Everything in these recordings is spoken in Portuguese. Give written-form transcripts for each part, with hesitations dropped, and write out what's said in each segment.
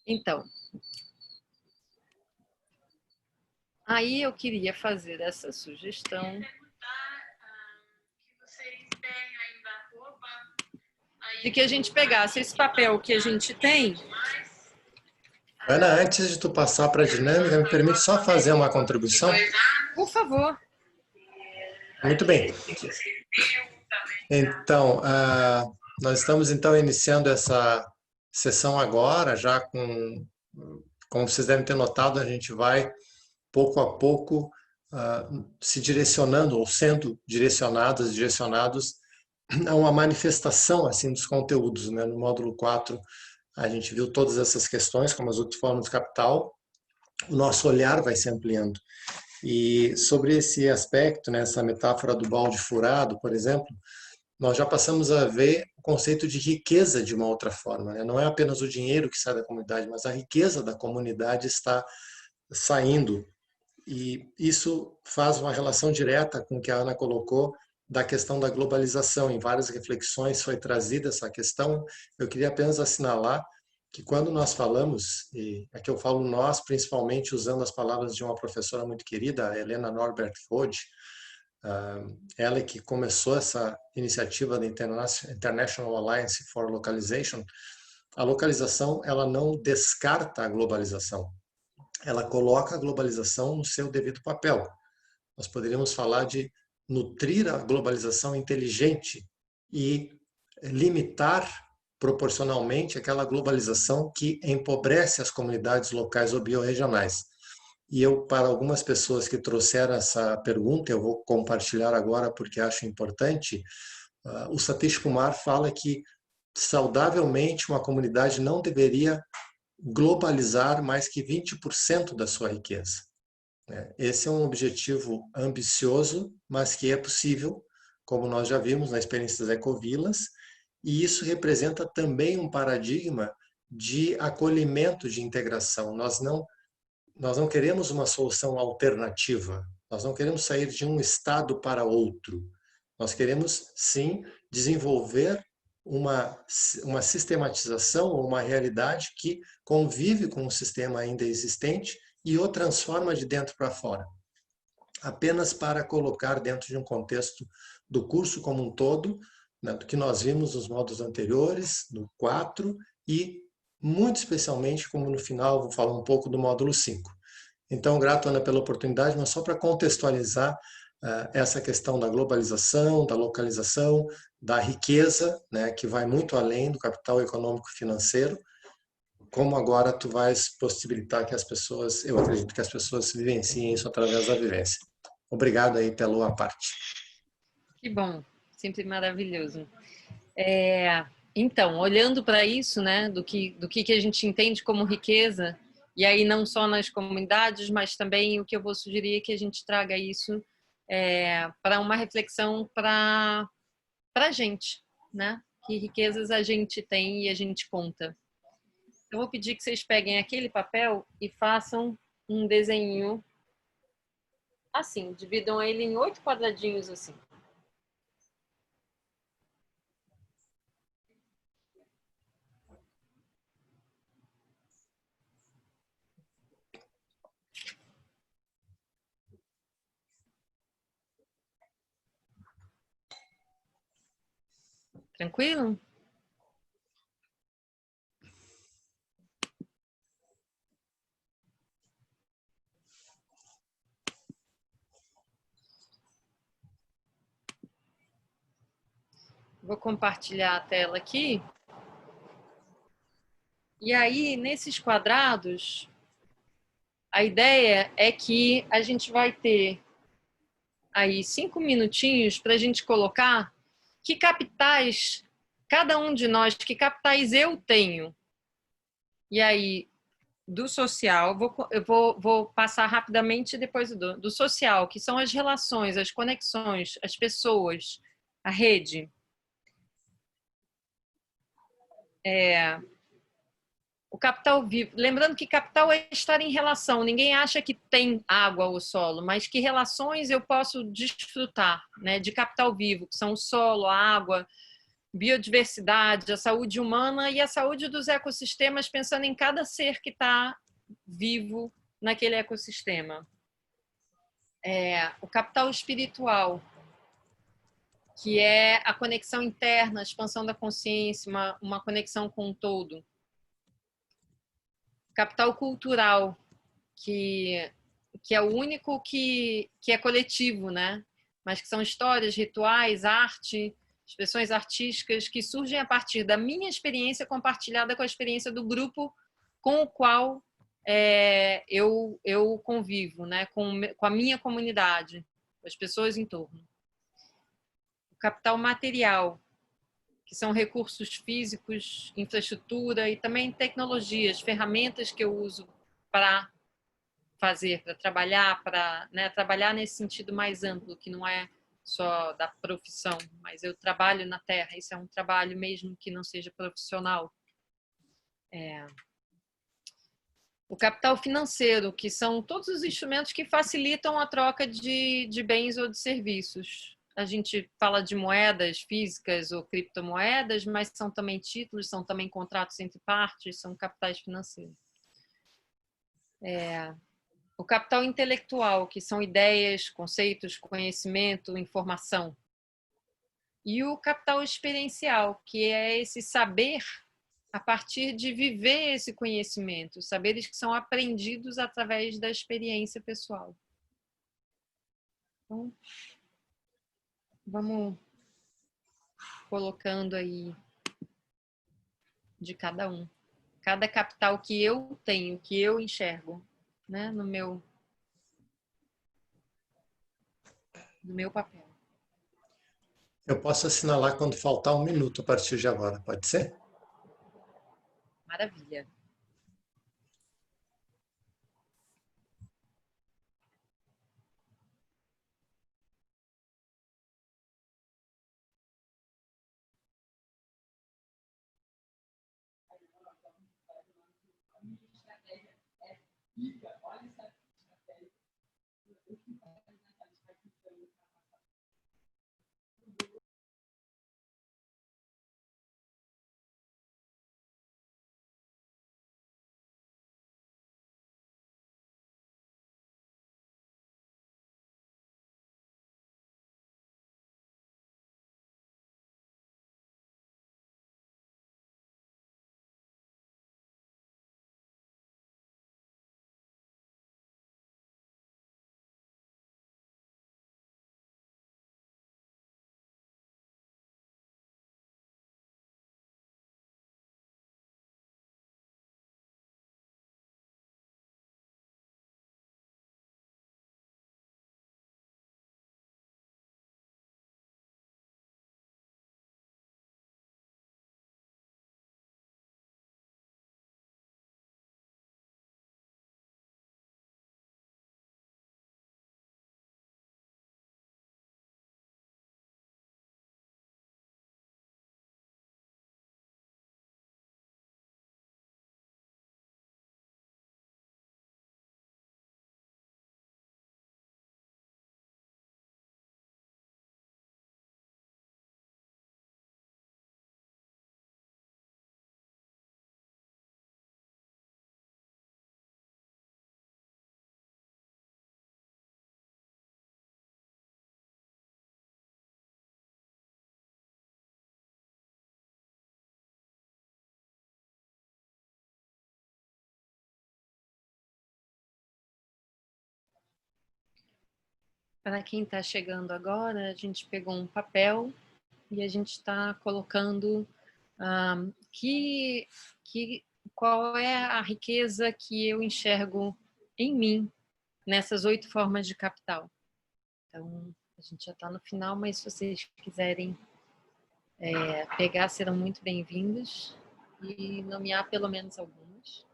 Então, aí eu queria fazer essa sugestão de que a gente pegasse esse papel que a gente tem. Ana, antes de tu passar para a dinâmica, me permite só fazer uma contribuição? Por favor. Muito bem. Então, nós estamos então iniciando essa sessão agora, já como vocês devem ter notado, a gente vai pouco a pouco se direcionando ou sendo direcionados a uma manifestação assim dos conteúdos, né? No módulo 4 a gente viu todas essas questões, como as outras formas de capital, o nosso olhar vai se ampliando. E sobre esse aspecto, né, essa metáfora do balde furado, por exemplo, nós já passamos a ver o conceito de riqueza de uma outra forma, né? Não é apenas o dinheiro que sai da comunidade, mas a riqueza da comunidade está saindo. E isso faz uma relação direta com o que a Ana colocou da questão da globalização. Em várias reflexões foi trazida essa questão. Eu queria apenas assinalar que quando nós falamos, e aqui eu falo nós, principalmente usando as palavras de uma professora muito querida, a Helena Norbert Fode, ela que começou essa iniciativa da International Alliance for Localization. A localização, ela não descarta a globalização, ela coloca a globalização no seu devido papel. Nós poderíamos falar de nutrir a globalização inteligente e limitar proporcionalmente aquela globalização que empobrece as comunidades locais ou biorregionais. E eu, para algumas pessoas que trouxeram essa pergunta, eu vou compartilhar agora porque acho importante, o Satish Kumar fala que saudavelmente uma comunidade não deveria globalizar mais que 20% da sua riqueza. Esse é um objetivo ambicioso, mas que é possível, como nós já vimos na experiência das ecovilas, e isso representa também um paradigma de acolhimento, de integração. Nós não queremos uma solução alternativa, nós não queremos sair de um estado para outro. Nós queremos, sim, desenvolver uma sistematização ou uma realidade que convive com o sistema ainda existente e o transforma de dentro para fora. Apenas para colocar dentro de um contexto do curso como um todo, né, do que nós vimos nos módulos anteriores, no 4, e muito especialmente, como no final vou falar um pouco do módulo 5. Então, grato, Ana, pela oportunidade, mas só para contextualizar essa questão da globalização, da localização, da riqueza, né, que vai muito além do capital econômico financeiro, como agora tu vais possibilitar que as pessoas, eu acredito que as pessoas vivenciem isso através da vivência. Obrigado aí pela parte. Que bom, sempre maravilhoso. Então, olhando para isso, né, do que a gente entende como riqueza, e aí não só nas comunidades, mas também o que eu vou sugerir é que a gente traga isso para uma reflexão para a gente, né? Que riquezas a gente tem e a gente conta. Eu vou pedir que vocês peguem aquele papel e façam um desenho assim, dividam ele em 8 quadradinhos assim. Tranquilo? Vou compartilhar a tela aqui. E aí, nesses quadrados, a ideia é que a gente vai ter aí 5 minutinhos para a gente colocar que capitais, cada um de nós, que capitais eu tenho. E aí, do social, eu vou passar rapidamente depois do social, que são as relações, as conexões, as pessoas, a rede. O capital vivo. Lembrando que capital é estar em relação. Ninguém acha que tem água ou solo, mas que relações eu posso desfrutar, né, de capital vivo, que são o solo, a água, biodiversidade, a saúde humana e a saúde dos ecossistemas, pensando em cada ser que está vivo naquele ecossistema. O capital espiritual, que é a conexão interna, a expansão da consciência, uma conexão com o todo. Capital cultural, que é o único que é coletivo, né? Mas que são histórias, rituais, arte, expressões artísticas que surgem a partir da minha experiência compartilhada com a experiência do grupo com o qual eu convivo, né? Com a minha comunidade, com as pessoas em torno. O capital material, que são recursos físicos, infraestrutura e também tecnologias, ferramentas que eu uso para fazer, para trabalhar, trabalhar nesse sentido mais amplo, que não é só da profissão, mas eu trabalho na terra, isso é um trabalho mesmo que não seja profissional. O capital financeiro, que são todos os instrumentos que facilitam a troca de bens ou de serviços. A gente fala de moedas físicas ou criptomoedas, mas são também títulos, são também contratos entre partes, são capitais financeiros. O capital intelectual, que são ideias, conceitos, conhecimento, informação. E o capital experiencial, que é esse saber a partir de viver esse conhecimento, saberes que são aprendidos através da experiência pessoal. Então, vamos colocando aí de cada um. Cada capital que eu tenho, que eu enxergo, né, no meu papel. Eu posso assinalar quando faltar 1 minuto a partir de agora, pode ser? Maravilha. Para quem está chegando agora, a gente pegou um papel e a gente está colocando qual é a riqueza que eu enxergo em mim nessas 8 formas de capital. Então, a gente já está no final, mas se vocês quiserem pegar, serão muito bem-vindos e nomear pelo menos algumas.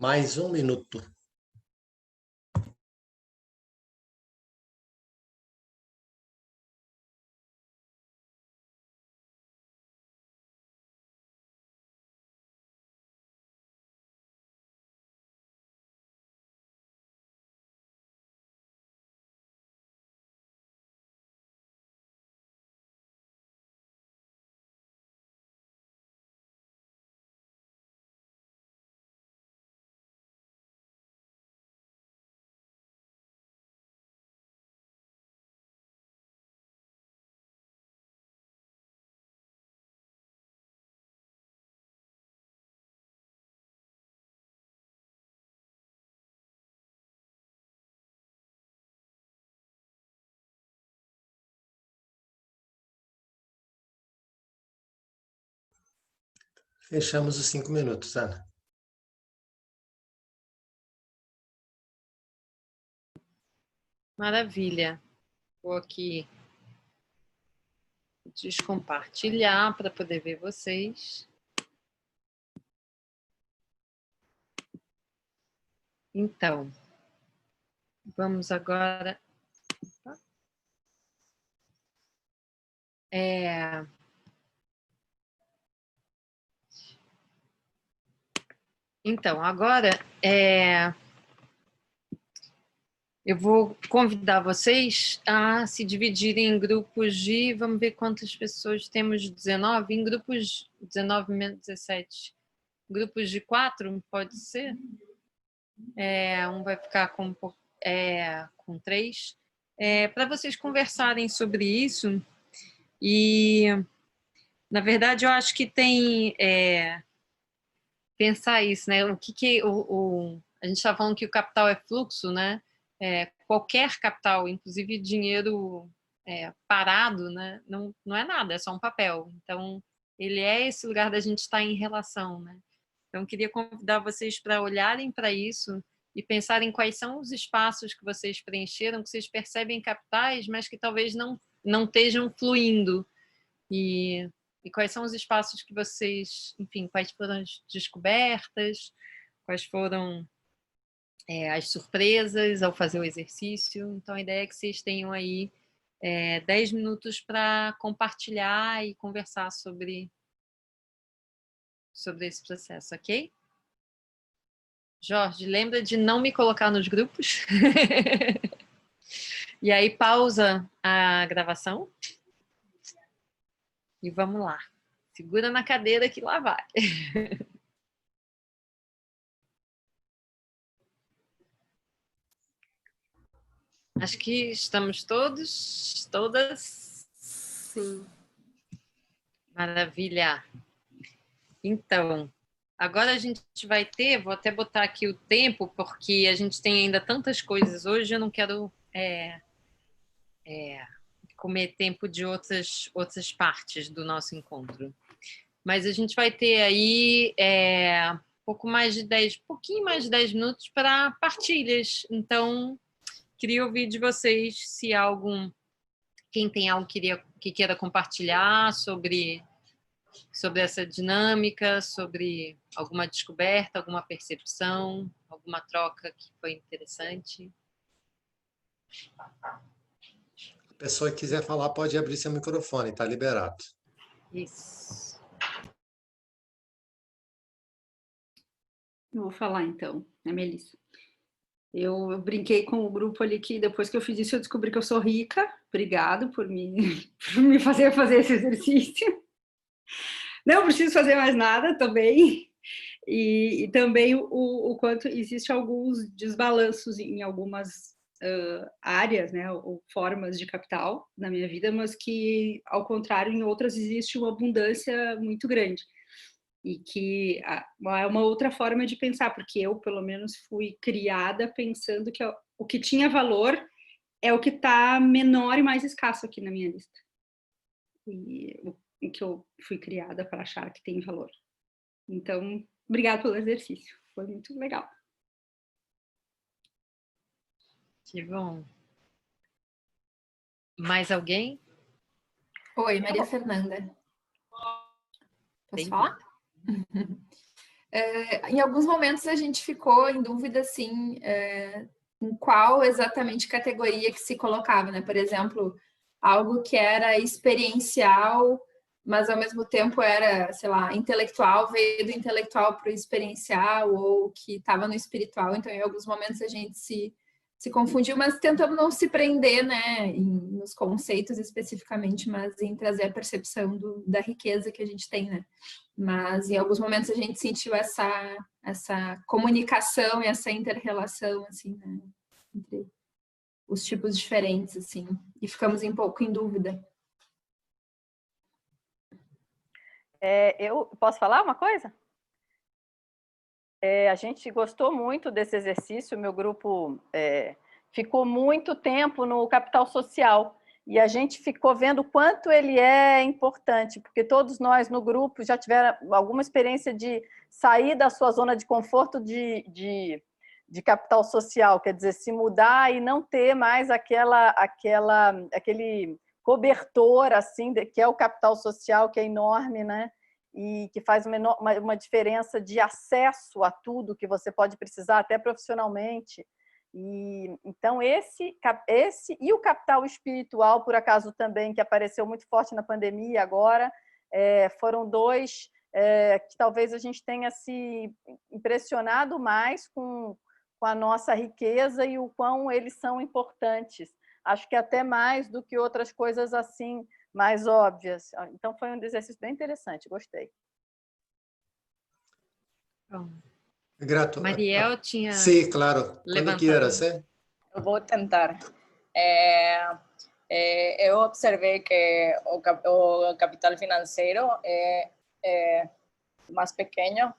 Mais 1 minuto. Fechamos os 5 minutos, Ana. Maravilha. Vou aqui descompartilhar para poder ver vocês. Então, vamos agora... Então, agora eu vou convidar vocês a se dividirem em grupos de... Vamos ver quantas pessoas temos, 19? Em grupos, 19 menos 17. Grupos de 4, pode ser? Um vai ficar com 3. Para vocês conversarem sobre isso. E, na verdade, eu acho que tem... pensar isso, né? O que a gente está falando que o capital é fluxo, né? Qualquer capital, inclusive dinheiro parado, né? Não é nada, é só um papel. Então, ele é esse lugar da gente estar em relação, né? Então, eu queria convidar vocês para olharem para isso e pensarem quais são os espaços que vocês preencheram, que vocês percebem capitais, mas que talvez não estejam fluindo. E quais são os espaços que vocês, enfim, quais foram as descobertas, quais foram as surpresas ao fazer o exercício. Então, a ideia é que vocês tenham aí 10 minutos para compartilhar e conversar sobre esse processo, ok? Jorge, lembra de não me colocar nos grupos? E aí, pausa a gravação. E vamos lá. Segura na cadeira que lá vai. Acho que estamos todas. Sim. Maravilha. Então, agora a gente vai ter, vou até botar aqui o tempo, porque a gente tem ainda tantas coisas hoje, eu não quero comer tempo de outras partes do nosso encontro. Mas a gente vai ter aí pouquinho mais de 10 minutos para partilhas. Então, queria ouvir de vocês se quem tem algo que queira compartilhar sobre essa dinâmica, sobre alguma descoberta, alguma percepção, alguma troca que foi interessante. A pessoa que quiser falar pode abrir seu microfone, está liberado. Isso. Eu vou falar então, né, Melissa? Eu brinquei com o grupo ali que depois que eu fiz isso eu descobri que eu sou rica. Obrigado por me fazer esse exercício. Não preciso fazer mais nada também. E também o quanto existe alguns desbalanços em algumas áreas, né, ou formas de capital na minha vida, mas que, ao contrário, em outras existe uma abundância muito grande. E que é uma outra forma de pensar, porque eu, pelo menos, fui criada pensando que o que tinha valor é o que está menor e mais escasso aqui na minha lista. E o que eu fui criada para achar que tem valor. Então, obrigada pelo exercício, foi muito legal. Que bom. Mais alguém? Oi, Maria Fernanda. Posso falar? em alguns momentos a gente ficou em dúvida, assim, em qual exatamente categoria que se colocava, né? Por exemplo, algo que era experiencial, mas ao mesmo tempo era, sei lá, intelectual, veio do intelectual para o experiencial, ou que estava no espiritual. Então, em alguns momentos a gente se confundiu, mas tentamos não se prender, né, nos conceitos especificamente, mas em trazer a percepção da riqueza que a gente tem, né? Mas em alguns momentos a gente sentiu essa comunicação e essa inter-relação, assim, né, entre os tipos diferentes, assim, e ficamos um pouco em dúvida. Eu posso falar uma coisa? A gente gostou muito desse exercício, meu grupo ficou muito tempo no capital social, e a gente ficou vendo o quanto ele é importante, porque todos nós no grupo já tiveram alguma experiência de sair da sua zona de conforto de capital social, quer dizer, se mudar e não ter mais aquele cobertor, assim, que é o capital social, que é enorme, né? E que faz uma diferença de acesso a tudo que você pode precisar, até profissionalmente. E, então, esse e o capital espiritual, por acaso também, que apareceu muito forte na pandemia agora, foram dois que talvez a gente tenha se impressionado mais com a nossa riqueza e o quão eles são importantes. Acho que até mais do que outras coisas assim, mais óbvias. Então, foi um exercício bem interessante, gostei. Grato. Mariel tinha Sim, claro. Quando quieras, Eu vou tentar. Eu observei que o capital financeiro é mais pequeno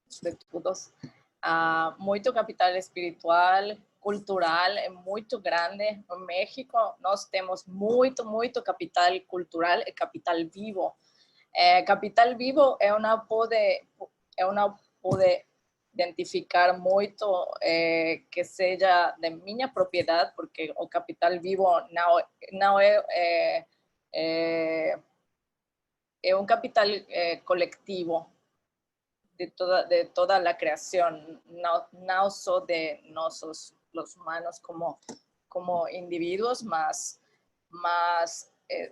de todos. Muito capital espiritual, cultural é muito grande. No México, nós temos muito capital cultural e capital vivo. Capital vivo eu não pude identificar muito que seja de minha propriedade, porque o capital vivo não é um capital coletivo de toda a criação, não só de nós, os humanos, como indivíduos, mas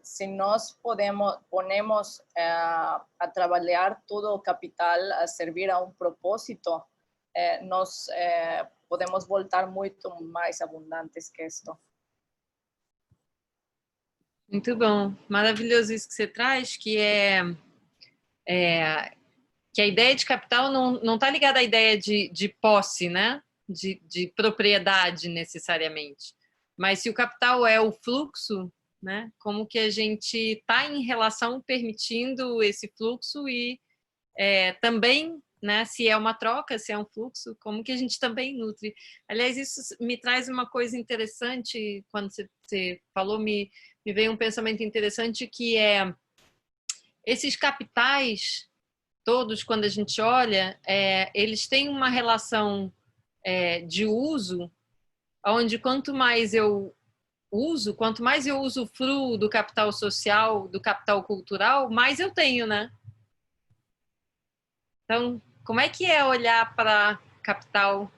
se nós ponemos a trabalhar todo o capital a servir a um propósito, nós podemos voltar muito mais abundantes que isto. Muito bom, maravilhoso isso que você traz, que que a ideia de capital não está ligada à ideia de posse, né? De propriedade necessariamente. Mas se o capital é o fluxo, né? Como que a gente está em relação permitindo esse fluxo e também, né? Se é uma troca, se é um fluxo, como que a gente também nutre. Aliás, isso me traz uma coisa interessante, quando você falou, me veio um pensamento interessante, que esses capitais todos, quando a gente olha, eles têm uma relação de uso, onde quanto mais eu usufruo do capital social, do capital cultural, mais eu tenho, né? Então, como é que é olhar para capital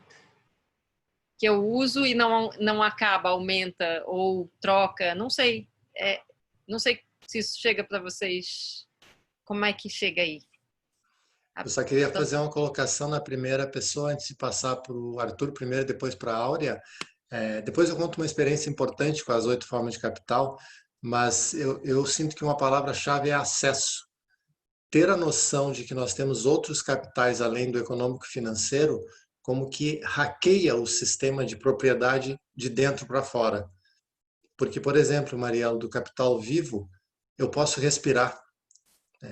que eu uso e não acaba, aumenta ou troca? Não sei. Não sei se isso chega para vocês. Como é que chega aí? Eu só queria fazer uma colocação na primeira pessoa, antes de passar para o Arthur primeiro, depois para a Áurea. Depois eu conto uma experiência importante com as 8 formas de capital, mas eu sinto que uma palavra-chave é acesso. Ter a noção de que nós temos outros capitais além do econômico e financeiro, como que hackeia o sistema de propriedade de dentro para fora. Porque, por exemplo, Mariela, do capital vivo, eu posso respirar.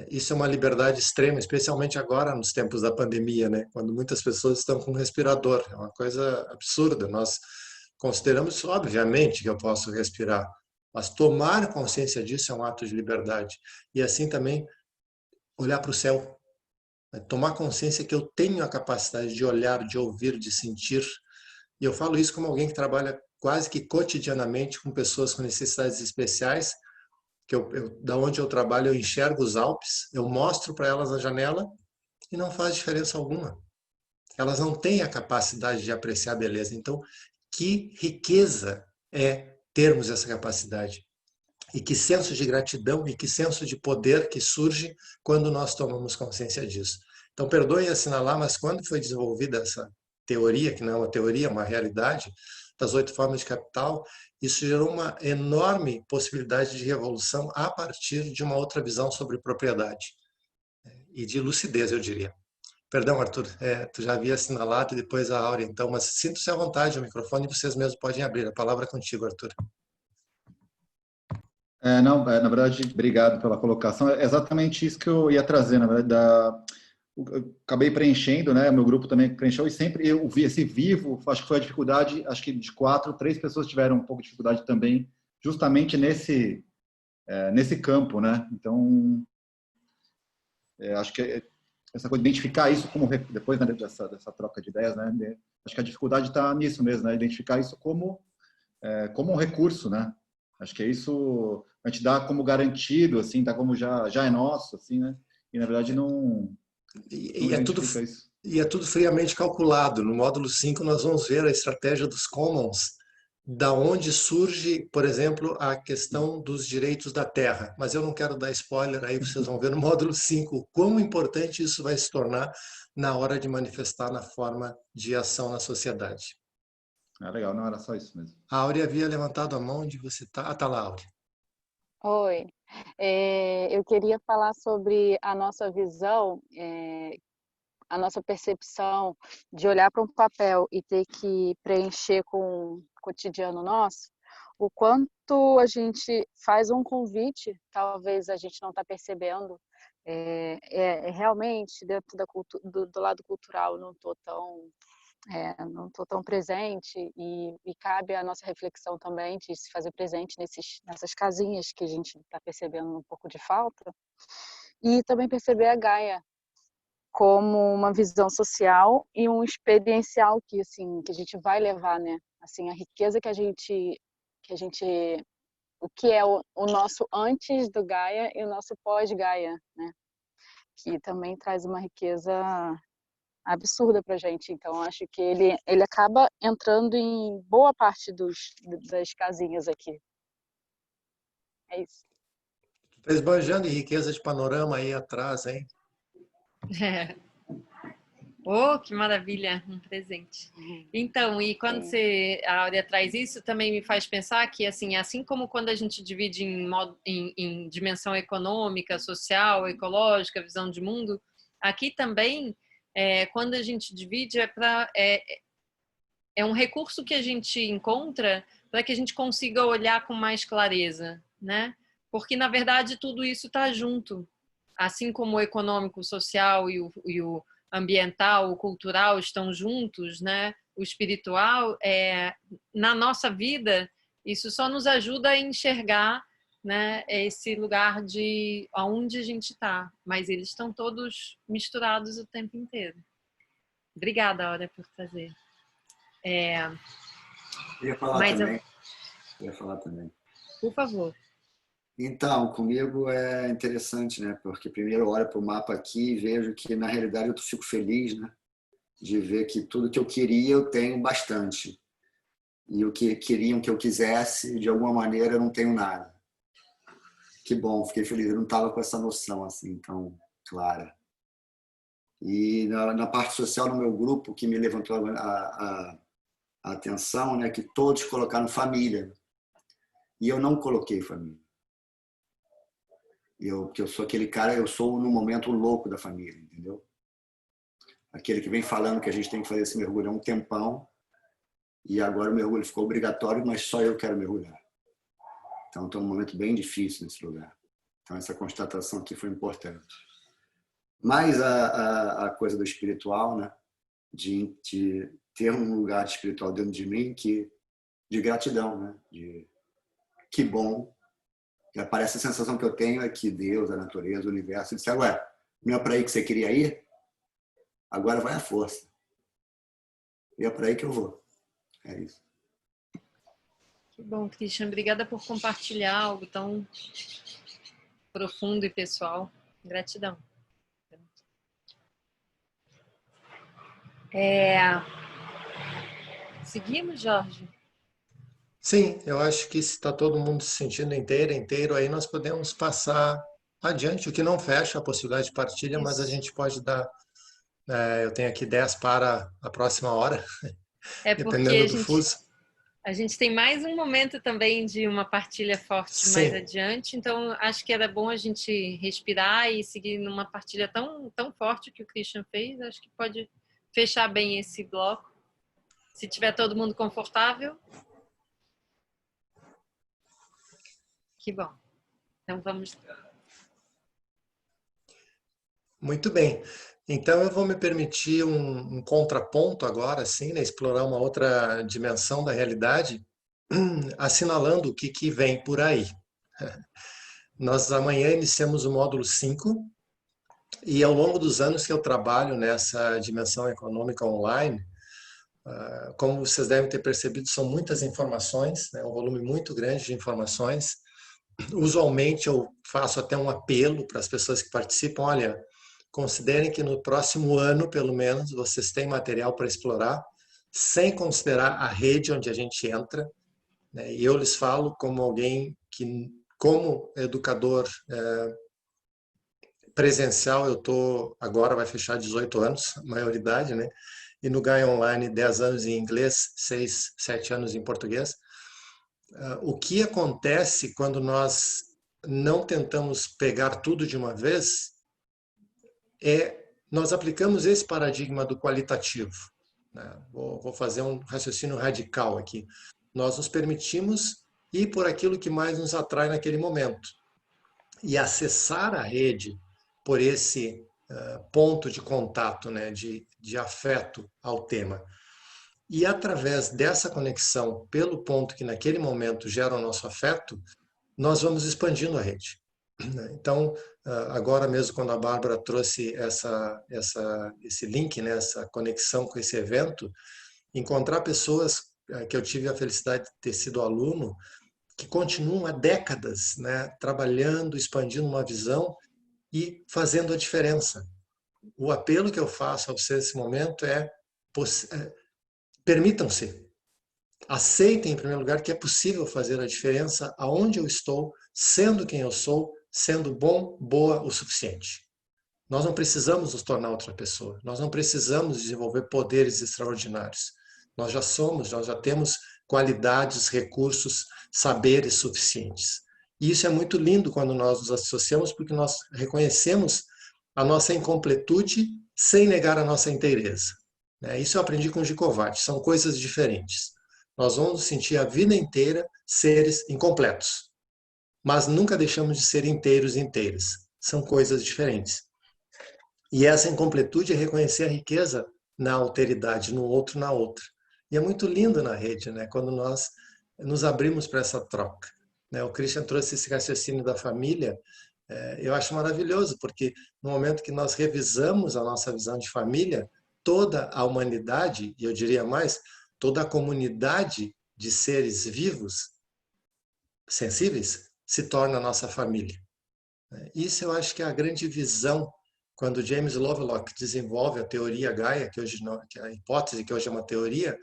Isso é uma liberdade extrema, especialmente agora nos tempos da pandemia, né? Quando muitas pessoas estão com respirador. É uma coisa absurda. Nós consideramos, obviamente, que eu posso respirar, mas tomar consciência disso é um ato de liberdade. E assim também olhar para o céu, tomar consciência que eu tenho a capacidade de olhar, de ouvir, de sentir. E eu falo isso como alguém que trabalha quase que cotidianamente com pessoas com necessidades especiais, que da onde eu trabalho eu enxergo os Alpes, eu mostro para elas a janela e não faz diferença alguma. Elas não têm a capacidade de apreciar a beleza. Então, que riqueza é termos essa capacidade. E que senso de gratidão e que senso de poder que surge quando nós tomamos consciência disso. Então, perdoem assinalar, mas quando foi desenvolvida essa teoria, que não é uma teoria, é uma realidade, das 8 formas de capital, isso gerou uma enorme possibilidade de revolução a partir de uma outra visão sobre propriedade. E de lucidez, eu diria. Perdão, Arthur, tu já havia assinalado e depois a Áurea, então, mas sinto-se à vontade, o microfone vocês mesmos podem abrir. A palavra é contigo, Arthur. Não, na verdade, obrigado pela colocação. É exatamente isso que eu ia trazer, na verdade. Eu acabei preenchendo, né? Meu grupo também preencheu e sempre eu vi esse vivo. Acho que foi a dificuldade. Acho que de 4, 3 pessoas tiveram um pouco de dificuldade também, justamente nesse campo, né? Então, acho que essa coisa de identificar isso como depois, né, dessa troca de ideias, né? Acho que a dificuldade está nisso mesmo, né? Identificar isso como um recurso, né? Acho que é isso a gente dá como garantido, assim, tá como já é nosso, assim, né? E na verdade não identifica isso. E é tudo friamente calculado. No módulo 5 nós vamos ver a estratégia dos commons, da onde surge, por exemplo, a questão dos direitos da terra. Mas eu não quero dar spoiler, aí vocês vão ver no módulo 5 o quão importante isso vai se tornar na hora de manifestar na forma de ação na sociedade. Legal, não era só isso mesmo. A Áurea havia levantado a mão, onde você está? Ah, está lá, Áurea. Oi, eu queria falar sobre a nossa visão, a nossa percepção de olhar para um papel e ter que preencher com o cotidiano nosso, o quanto a gente faz um convite, talvez a gente não está percebendo, realmente dentro do lado cultural não estou tão presente e cabe a nossa reflexão também de se fazer presente nessas casinhas que a gente está percebendo um pouco de falta e também perceber a Gaia como uma visão social e um experiencial que assim que a gente vai levar, né? Assim, a riqueza que a gente o que é o nosso antes do Gaia e o nosso pós-Gaia, né? Que também traz uma riqueza absurda pra gente. Então, acho que ele acaba entrando em boa parte das casinhas aqui. É isso. Tá esbanjando em riqueza de panorama aí atrás, hein? Oh, que maravilha, um presente. Então, e quando a Áurea traz isso, também me faz pensar que, assim como quando a gente divide em dimensão econômica, social, ecológica, visão de mundo, aqui também, quando a gente divide, é um recurso que a gente encontra para que a gente consiga olhar com mais clareza, né? Porque, na verdade, tudo isso está junto. Assim como o econômico, o social e o ambiental, o cultural estão juntos, né? O espiritual, na nossa vida, isso só nos ajuda a enxergar, né, esse lugar de onde a gente está. Mas eles estão todos misturados o tempo inteiro. Obrigada, Áurea, por trazer. Eu ia falar também. Por favor. Então, comigo é interessante, né? Porque primeiro eu olho para o mapa aqui e vejo que, na realidade, eu fico feliz, né? De ver que tudo que eu queria eu tenho bastante. E o que queriam que eu quisesse, de alguma maneira, eu não tenho nada. Que bom, fiquei feliz. Eu não estava com essa noção assim tão clara. E na parte social, no meu grupo, que me levantou a atenção, né? Que todos colocaram família. E eu não coloquei família. Porque eu sou aquele cara, eu sou no momento louco da família, entendeu? Aquele que vem falando que a gente tem que fazer esse mergulho há um tempão e agora o mergulho ficou obrigatório, mas só eu quero mergulhar. Então estou num momento bem difícil nesse lugar. Então essa constatação aqui foi importante. Mas a coisa do espiritual, né? De ter um lugar espiritual dentro de mim de gratidão, né? Que bom. Parece a sensação que eu tenho é que Deus, a natureza, o universo, disse, ué, não é para aí que você queria ir? Agora vai à força. E é para aí que eu vou. É isso. Que bom, Christian. Obrigada por compartilhar algo tão profundo e pessoal. Gratidão. Seguimos, Jorge? Sim, eu acho que se está todo mundo se sentindo inteiro, aí nós podemos passar adiante, o que não fecha a possibilidade de partilha, mas a Isso. gente pode dar, eu tenho aqui 10 para a próxima hora, É porque dependendo do fuso. a gente tem mais um momento também de uma partilha forte mais Sim, adiante, então acho que era bom a gente respirar e seguir numa partilha tão forte que o Christian fez. Acho que pode fechar bem esse bloco. Se tiver todo mundo confortável, que bom. Então vamos. muito bem. Então eu vou me permitir um contraponto agora, assim, né, explorar uma outra dimensão da realidade, assinalando o que vem por aí. Nós amanhã iniciamos o módulo 5 e ao longo dos anos que eu trabalho nessa dimensão econômica online, como vocês devem ter percebido, são muitas informações, né, um volume muito grande de informações. Usualmente eu faço até um apelo para as pessoas que participam, olha, considerem que no próximo ano, pelo menos, vocês têm material para explorar, sem considerar a rede onde a gente entra, né? E eu lhes falo como alguém que, como educador presencial, eu estou agora vai fechar 18 anos, maioridade, né? E no Gaia Online 10 anos em inglês, 6, 7 anos em português. O que acontece quando nós não tentamos pegar tudo de uma vez nós aplicamos esse paradigma do qualitativo, né? Vou fazer um raciocínio radical aqui. Nós nos permitimos ir por aquilo que mais nos atrai naquele momento e acessar a rede por esse ponto de contato, né, de afeto ao tema. E através dessa conexão, pelo ponto que naquele momento gera o nosso afeto, nós vamos expandindo a rede. Então, agora mesmo quando a Bárbara trouxe esse link, né, essa conexão com esse evento, encontrar pessoas que eu tive a felicidade de ter sido aluno, que continuam há décadas, né, trabalhando, expandindo uma visão e fazendo a diferença. O apelo que eu faço a vocês nesse momento permitam-se, aceitem em primeiro lugar que é possível fazer a diferença aonde eu estou, sendo quem eu sou, sendo bom, boa o suficiente. Nós não precisamos nos tornar outra pessoa, nós não precisamos desenvolver poderes extraordinários. Nós já somos, nós já temos qualidades, recursos, saberes suficientes. E isso é muito lindo quando nós nos associamos, porque nós reconhecemos a nossa incompletude sem negar a nossa inteireza. Isso eu aprendi com o Gicovati, são coisas diferentes. Nós vamos nos sentir a vida inteira seres incompletos, mas nunca deixamos de ser inteiros e inteiras. São coisas diferentes. E essa incompletude é reconhecer a riqueza na alteridade, no outro, na outra. E é muito lindo na rede, né? Quando nós nos abrimos para essa troca. O Christian trouxe esse raciocínio da família, eu acho maravilhoso, porque no momento que nós revisamos a nossa visão de família, toda a humanidade, e eu diria mais, toda a comunidade de seres vivos, sensíveis, se torna a nossa família. Isso eu acho que é a grande visão quando James Lovelock desenvolve a teoria Gaia, que hoje não, que é a hipótese que hoje é uma teoria,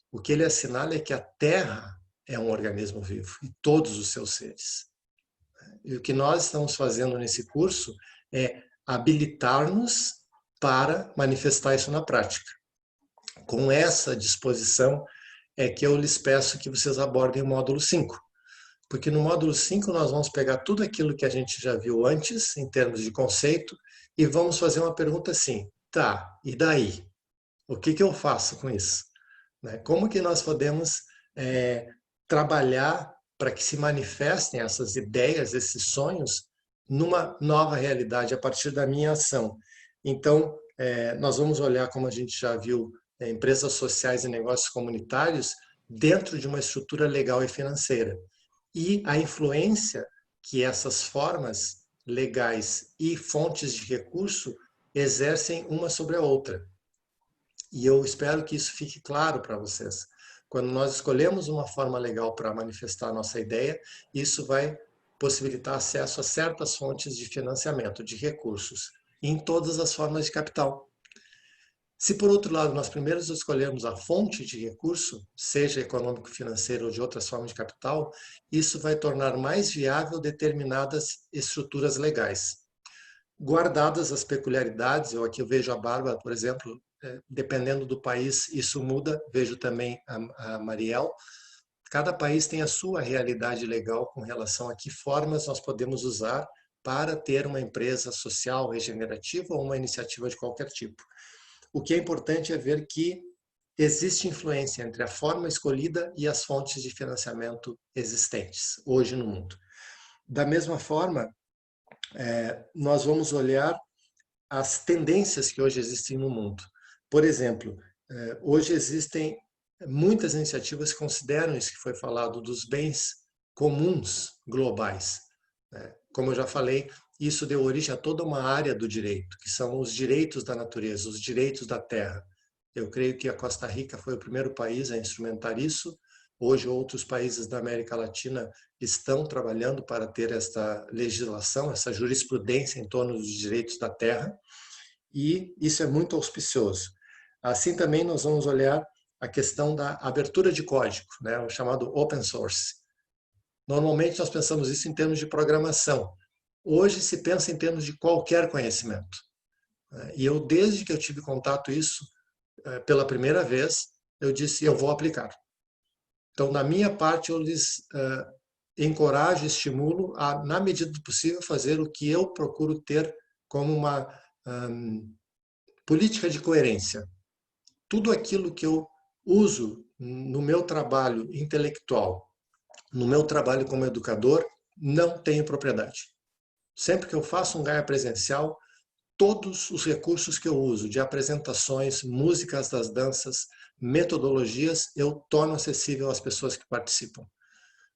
o que ele assinala é que a Terra é um organismo vivo e todos os seus seres. E o que nós estamos fazendo nesse curso é habilitar-nos para manifestar isso na prática. Com essa disposição é que eu lhes peço que vocês abordem o módulo 5. Porque no módulo 5 nós vamos pegar tudo aquilo que a gente já viu antes, em termos de conceito, e vamos fazer uma pergunta assim, tá, e daí? O que eu faço com isso? Como que nós podemos trabalhar para que se manifestem essas ideias, esses sonhos, numa nova realidade a partir da minha ação? Então, nós vamos olhar, como a gente já viu, empresas sociais e negócios comunitários dentro de uma estrutura legal e financeira. E a influência que essas formas legais e fontes de recurso exercem uma sobre a outra. E eu espero que isso fique claro para vocês. Quando nós escolhemos uma forma legal para manifestar a nossa ideia, isso vai possibilitar acesso a certas fontes de financiamento, de recursos, em todas as formas de capital. Se, por outro lado, nós primeiro escolhermos a fonte de recurso, seja econômico, financeiro ou de outras formas de capital, isso vai tornar mais viável determinadas estruturas legais. Guardadas as peculiaridades, aqui eu vejo a Bárbara, por exemplo, dependendo do país, isso muda, vejo também a Mariel. Cada país tem a sua realidade legal com relação a que formas nós podemos usar para ter uma empresa social regenerativa ou uma iniciativa de qualquer tipo. O que é importante é ver que existe influência entre a forma escolhida e as fontes de financiamento existentes hoje no mundo. Da mesma forma, nós vamos olhar as tendências que hoje existem no mundo. Por exemplo, hoje existem muitas iniciativas que consideram isso que foi falado dos bens comuns globais. Como eu já falei, isso deu origem a toda uma área do direito, que são os direitos da natureza, os direitos da terra. Eu creio que a Costa Rica foi o primeiro país a instrumentar isso. Hoje, outros países da América Latina estão trabalhando para ter esta legislação, essa jurisprudência em torno dos direitos da terra, e isso é muito auspicioso. Assim também nós vamos olhar a questão da abertura de código, né, o chamado open source. Normalmente nós pensamos isso em termos de programação. Hoje se pensa em termos de qualquer conhecimento. E eu, desde que eu tive contato isso, pela primeira vez, eu disse, eu vou aplicar. Então, da minha parte, eu lhes encorajo, estimulo a, na medida do possível, fazer o que eu procuro ter como uma política de coerência. Tudo aquilo que eu uso no meu trabalho intelectual, no meu trabalho como educador, não tenho propriedade. Sempre que eu faço um Gaia presencial, todos os recursos que eu uso de apresentações, músicas das danças, metodologias, eu torno acessível às pessoas que participam.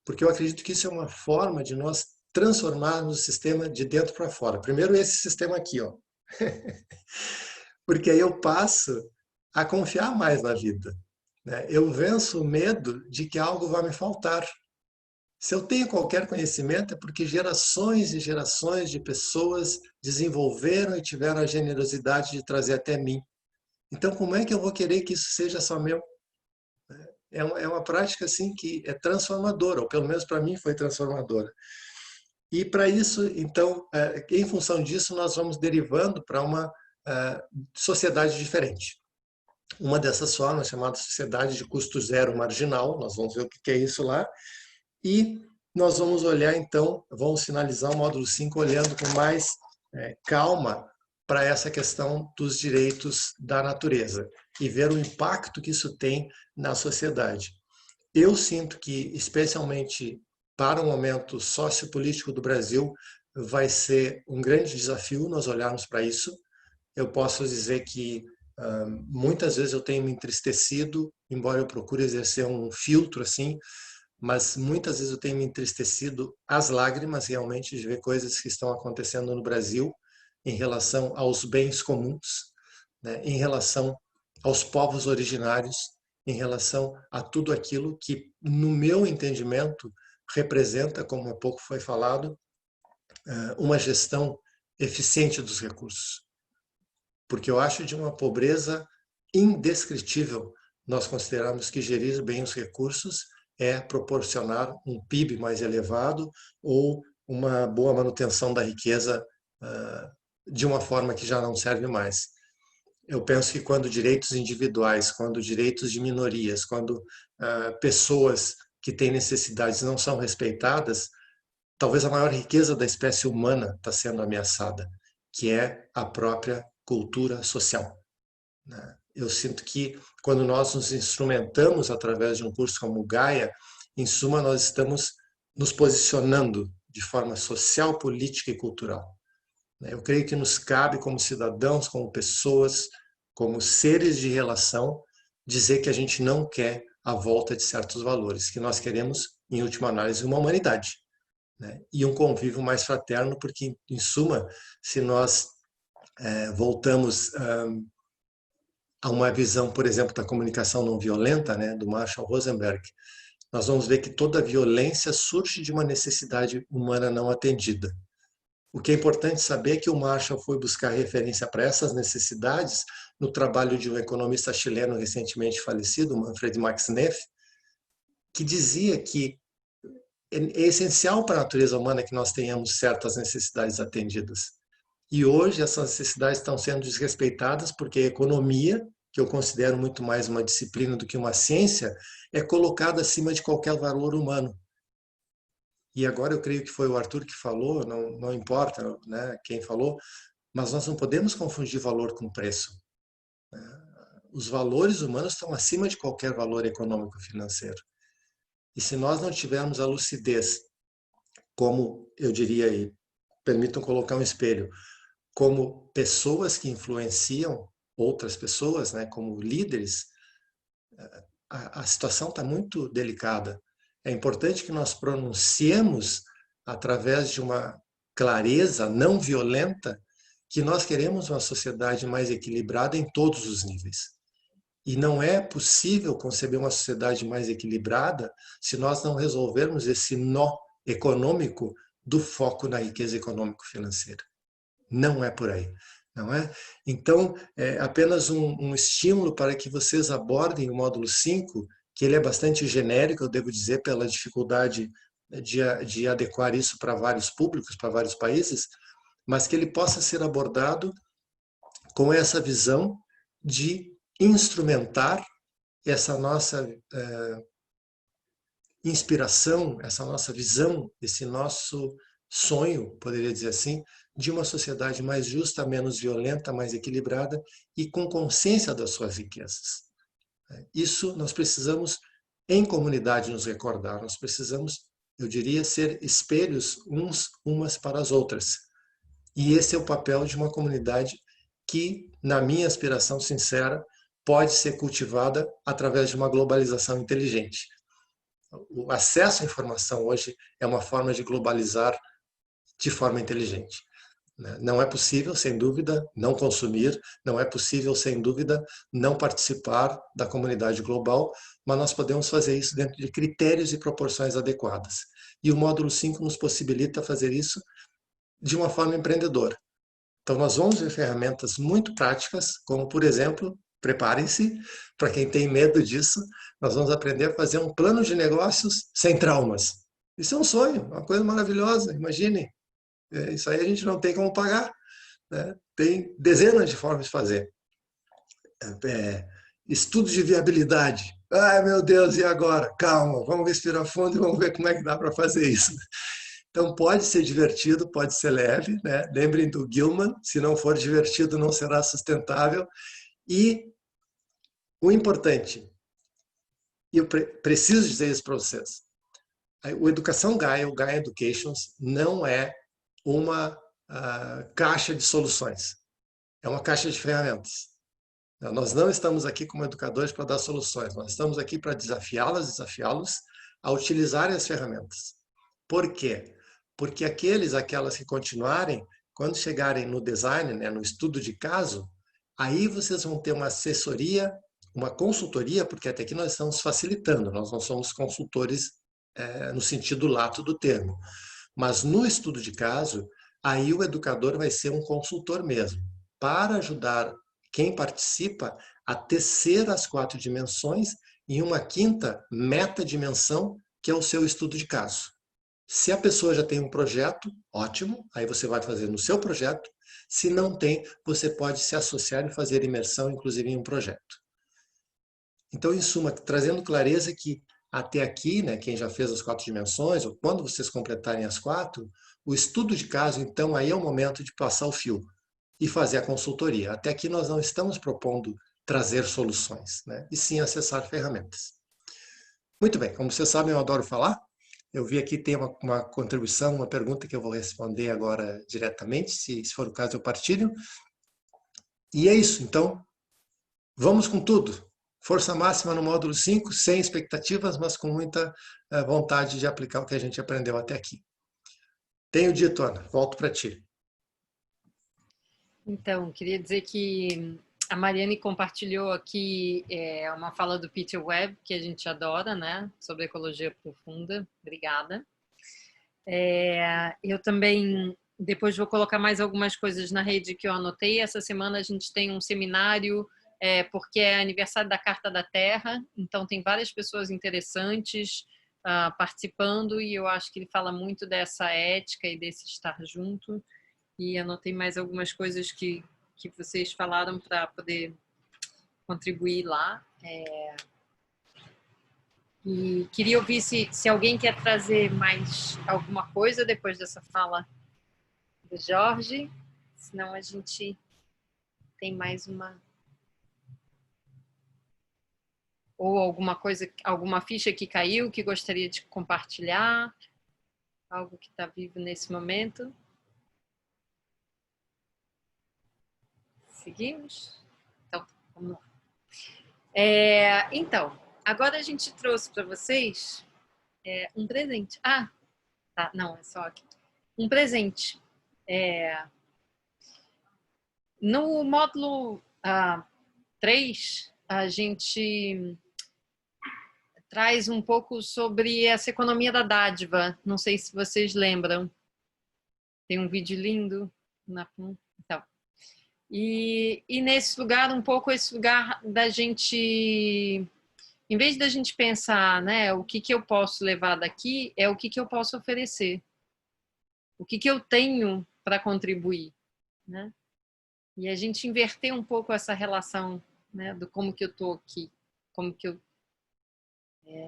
Porque eu acredito que isso é uma forma de nós transformarmos o sistema de dentro para fora. Primeiro esse sistema aqui, ó. Porque aí eu passo a confiar mais na vida. Eu venço o medo de que algo vai me faltar. Se eu tenho qualquer conhecimento, é porque gerações e gerações de pessoas desenvolveram e tiveram a generosidade de trazer até mim. Então, como é que eu vou querer que isso seja só meu? É uma prática assim que é transformadora, ou pelo menos para mim foi transformadora. E para isso, então, em função disso, nós vamos derivando para uma sociedade diferente. Uma dessas formas, chamada sociedade de custo zero marginal, nós vamos ver o que é isso lá. E nós vamos olhar, então, vamos finalizar o módulo 5 olhando com mais calma para essa questão dos direitos da natureza e ver o impacto que isso tem na sociedade. Eu sinto que, especialmente para o momento sociopolítico do Brasil, vai ser um grande desafio nós olharmos para isso. Eu posso dizer que muitas vezes eu tenho me entristecido, embora eu procure exercer um filtro assim, mas muitas vezes eu tenho me entristecido às lágrimas realmente de ver coisas que estão acontecendo no Brasil em relação aos bens comuns, né, em relação aos povos originários, em relação a tudo aquilo que, no meu entendimento, representa, como há pouco foi falado, uma gestão eficiente dos recursos. Porque eu acho de uma pobreza indescritível nós considerarmos que gerir bem os recursos é proporcionar um PIB mais elevado ou uma boa manutenção da riqueza de uma forma que já não serve mais. Eu penso que quando direitos individuais, quando direitos de minorias, quando pessoas que têm necessidades não são respeitadas, talvez a maior riqueza da espécie humana está sendo ameaçada, que é a própria cultura social. Eu sinto que quando nós nos instrumentamos através de um curso como o Gaia, em suma nós estamos nos posicionando de forma social, política e cultural. Eu creio que nos cabe como cidadãos, como pessoas, como seres de relação, dizer que a gente não quer a volta de certos valores, que nós queremos, em última análise, uma humanidade, né? E um convívio mais fraterno, porque, em suma, se nós voltamos a uma visão, por exemplo, da comunicação não violenta, né, do Marshall Rosenberg, nós vamos ver que toda violência surge de uma necessidade humana não atendida. O que é importante saber é que o Marshall foi buscar referência para essas necessidades no trabalho de um economista chileno recentemente falecido, Manfred Max Neff, que dizia que é essencial para a natureza humana que nós tenhamos certas necessidades atendidas. E hoje essas necessidades estão sendo desrespeitadas porque a economia, que eu considero muito mais uma disciplina do que uma ciência, é colocada acima de qualquer valor humano. E agora eu creio que foi o Arthur que falou, não importa, né, quem falou, mas nós não podemos confundir valor com preço. Os valores humanos estão acima de qualquer valor econômico financeiro. E se nós não tivermos a lucidez, como eu diria aí, permitam colocar um espelho, como pessoas que influenciam outras pessoas, né, como líderes, a situação está muito delicada. É importante que nós pronunciemos, através de uma clareza não violenta, que nós queremos uma sociedade mais equilibrada em todos os níveis. E não é possível conceber uma sociedade mais equilibrada se nós não resolvermos esse nó econômico do foco na riqueza econômico-financeira. Não é por aí, não é? Então, é apenas um estímulo para que vocês abordem o módulo 5, que ele é bastante genérico, eu devo dizer, pela dificuldade de adequar isso para vários públicos, para vários países, mas que ele possa ser abordado com essa visão de instrumentar essa nossa inspiração, essa nossa visão, esse nosso sonho, poderia dizer assim, de uma sociedade mais justa, menos violenta, mais equilibrada e com consciência das suas riquezas. Isso nós precisamos, em comunidade, nos recordar. Nós precisamos, eu diria, ser espelhos umas para as outras. E esse é o papel de uma comunidade que, na minha aspiração sincera, pode ser cultivada através de uma globalização inteligente. O acesso à informação hoje é uma forma de globalizar de forma inteligente. Não é possível, sem dúvida, não consumir, não é possível, sem dúvida, não participar da comunidade global, mas nós podemos fazer isso dentro de critérios e proporções adequadas. E o módulo 5 nos possibilita fazer isso de uma forma empreendedora. Então, nós vamos ver ferramentas muito práticas, como, por exemplo, preparem-se, para quem tem medo disso, nós vamos aprender a fazer um plano de negócios sem traumas. Isso é um sonho, uma coisa maravilhosa, imaginem. Isso aí a gente não tem como pagar, né? Tem dezenas de formas de fazer. Estudo de viabilidade. Ai, meu Deus, e agora? Calma, vamos respirar fundo e vamos ver como é que dá para fazer isso. Então, pode ser divertido, pode ser leve, né? Lembrem do Gilman, se não for divertido, não será sustentável. E o importante, e eu preciso dizer isso para vocês, o Educação Gaia, o Gaia Educations, não é uma caixa de soluções, é uma caixa de ferramentas. Nós não estamos aqui como educadores para dar soluções, nós estamos aqui para desafiá-los a utilizarem as ferramentas. Por quê? Porque aquelas que continuarem, quando chegarem no design, né, no estudo de caso, aí vocês vão ter uma assessoria, uma consultoria, porque até aqui nós estamos facilitando, nós não somos consultores no sentido lato do termo. Mas no estudo de caso, aí o educador vai ser um consultor mesmo, para ajudar quem participa a tecer as 4 dimensões em uma 5ª metadimensão, que é o seu estudo de caso. Se a pessoa já tem um projeto, ótimo, aí você vai fazer no seu projeto. Se não tem, você pode se associar e fazer imersão, inclusive, em um projeto. Então, em suma, trazendo clareza que até aqui, né, quem já fez as 4 dimensões, ou quando vocês completarem as 4, o estudo de caso, então, aí é o momento de passar o fio e fazer a consultoria. Até aqui nós não estamos propondo trazer soluções, né, e sim acessar ferramentas. Muito bem, como vocês sabem, eu adoro falar. Eu vi aqui tem uma contribuição, uma pergunta que eu vou responder agora diretamente, se for o caso eu partilho. E é isso, então, vamos com tudo. Força máxima no módulo 5, sem expectativas, mas com muita vontade de aplicar o que a gente aprendeu até aqui. Tenho dito, Ana, volto para ti. Então, queria dizer que a Mariane compartilhou aqui uma fala do Peter Webb, que a gente adora, né? Sobre ecologia profunda. Obrigada. Eu também Depois vou colocar mais algumas coisas na rede que eu anotei. Essa semana a gente tem um seminário, porque é aniversário da Carta da Terra, então tem várias pessoas interessantes participando, e eu acho que ele fala muito dessa ética e desse estar junto. E anotei mais algumas coisas que vocês falaram para poder contribuir lá. E queria ouvir se alguém quer trazer mais alguma coisa depois dessa fala do Jorge, senão a gente tem mais uma... Ou alguma coisa, alguma ficha que caiu que gostaria de compartilhar, algo que está vivo nesse momento. Seguimos? Então, vamos lá. Então, agora a gente trouxe para vocês um presente. Ah, tá, não, é só aqui. Um presente. No módulo 3, a gente traz um pouco sobre essa economia da dádiva. Não sei se vocês lembram. Tem um vídeo lindo. Então. E nesse lugar, um pouco esse lugar da gente, em vez da gente pensar, né, o que eu posso levar daqui, é o que eu posso oferecer. O que eu tenho para contribuir, né? E a gente inverter um pouco essa relação, né, do como que eu estou aqui, como que eu...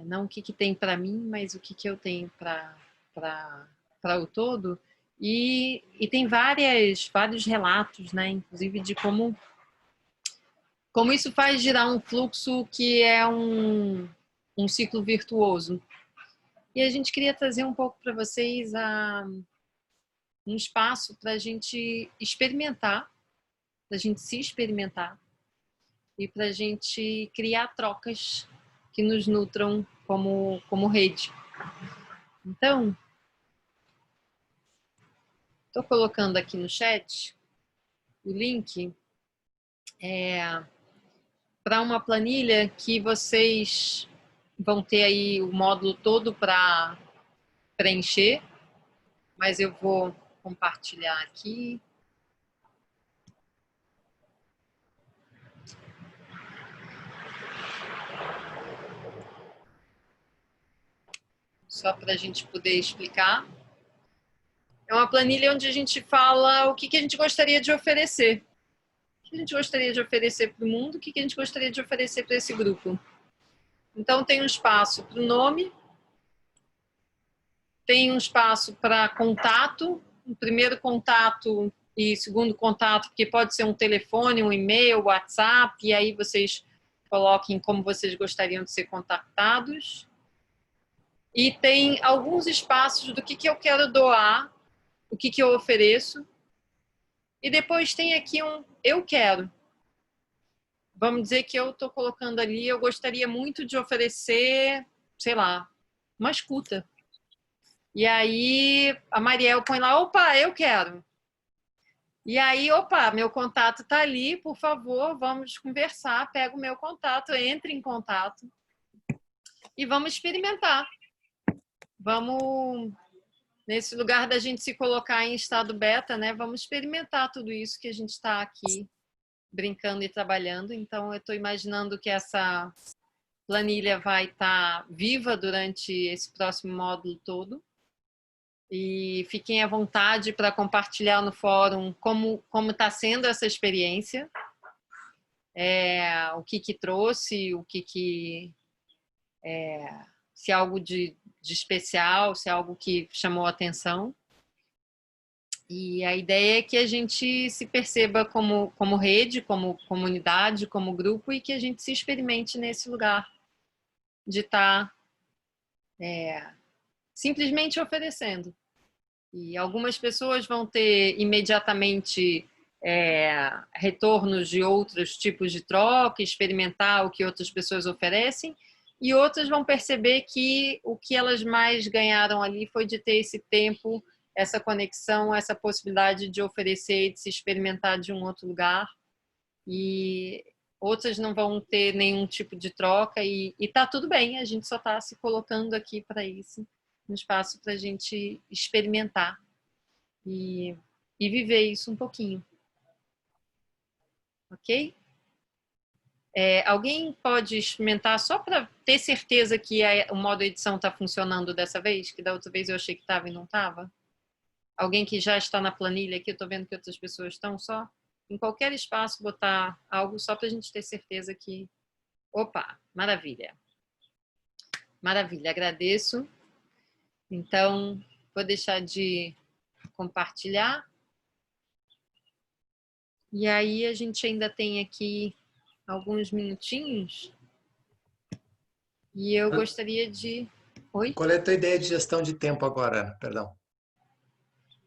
não o que tem para mim, mas o que eu tenho para o todo. E tem vários relatos, né, inclusive de como isso faz girar um fluxo que é um ciclo virtuoso. E a gente queria trazer um pouco para vocês um espaço para a gente experimentar, para a gente se experimentar e para a gente criar trocas que nos nutram como rede. Então, estou colocando aqui no chat o link para uma planilha que vocês vão ter aí o módulo todo para preencher, mas eu vou compartilhar aqui. Só para a gente poder explicar. É uma planilha onde a gente fala o que a gente gostaria de oferecer. O que a gente gostaria de oferecer para o mundo, o que a gente gostaria de oferecer para esse grupo. Então, tem um espaço para o nome, tem um espaço para contato, o primeiro contato e segundo contato, que pode ser um telefone, um e-mail, WhatsApp, e aí vocês coloquem como vocês gostariam de ser contactados. E tem alguns espaços do que eu quero doar, o que eu ofereço. E depois tem aqui um eu quero. Vamos dizer que eu estou colocando ali, eu gostaria muito de oferecer, sei lá, uma escuta. E aí a Mariel põe lá, opa, eu quero. E aí, opa, meu contato está ali, por favor, vamos conversar, pega o meu contato, entre em contato e vamos experimentar. Vamos, nesse lugar da gente se colocar em estado beta, né? Vamos experimentar tudo isso que a gente está aqui brincando e trabalhando. Então, eu estou imaginando que essa planilha vai estar viva durante esse próximo módulo todo. E fiquem à vontade para compartilhar no fórum como está sendo essa experiência, o que trouxe, se é algo de especial, se é algo que chamou a atenção. E a ideia é que a gente se perceba como rede, como comunidade, como grupo, e que a gente se experimente nesse lugar de estar simplesmente oferecendo. E algumas pessoas vão ter imediatamente retornos de outros tipos de troca, experimentar o que outras pessoas oferecem, e outras vão perceber que o que elas mais ganharam ali foi de ter esse tempo, essa conexão, essa possibilidade de oferecer, de se experimentar de um outro lugar. E outras não vão ter nenhum tipo de troca, e tá tudo bem, a gente só está se colocando aqui para isso, um espaço para a gente experimentar e viver isso um pouquinho. Ok? Alguém pode experimentar só para ter certeza que o modo edição está funcionando dessa vez? Que da outra vez eu achei que estava e não estava? Alguém que já está na planilha aqui, eu estou vendo que outras pessoas estão só. Em qualquer espaço botar algo só para a gente ter certeza que... Opa, maravilha. Maravilha, agradeço. Então, vou deixar de compartilhar. E aí a gente ainda tem aqui alguns minutinhos. E eu gostaria de... Oi? Qual é a tua ideia de gestão de tempo agora, Ana? Perdão.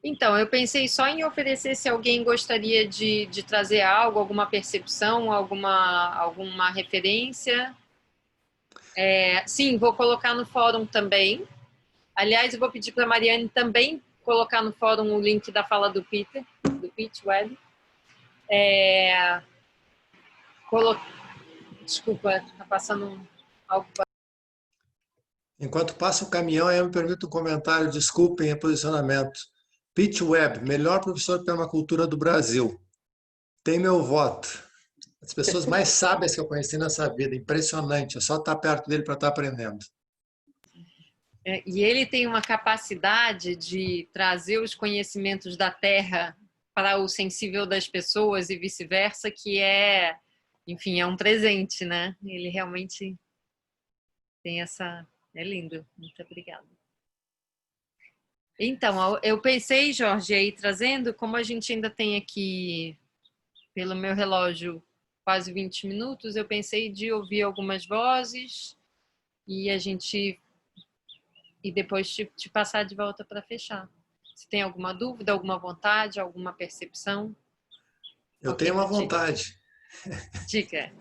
Então, eu pensei só em oferecer se alguém gostaria de trazer algo, alguma percepção, alguma referência. Sim, vou colocar no fórum também. Aliás, eu vou pedir para a Mariane também colocar no fórum o link da fala do Peter, do Pete Webb. Desculpa, está passando algo. Enquanto passa o caminhão, eu me permito um comentário, desculpem o posicionamento. Pete Webb, melhor professor de permacultura do Brasil. Tem meu voto. As pessoas mais sábias que eu conheci nessa vida. Impressionante. É só estar perto dele para estar aprendendo. E ele tem uma capacidade de trazer os conhecimentos da terra para o sensível das pessoas e vice-versa, que enfim, é um presente, né? Ele realmente tem essa... É lindo. Muito obrigada. Então, eu pensei, Jorge, aí trazendo, como a gente ainda tem aqui, pelo meu relógio, quase 20 minutos, eu pensei de ouvir algumas vozes e depois te passar de volta para fechar. Se tem alguma dúvida, alguma vontade, alguma percepção? Eu tenho uma vontade. Dica.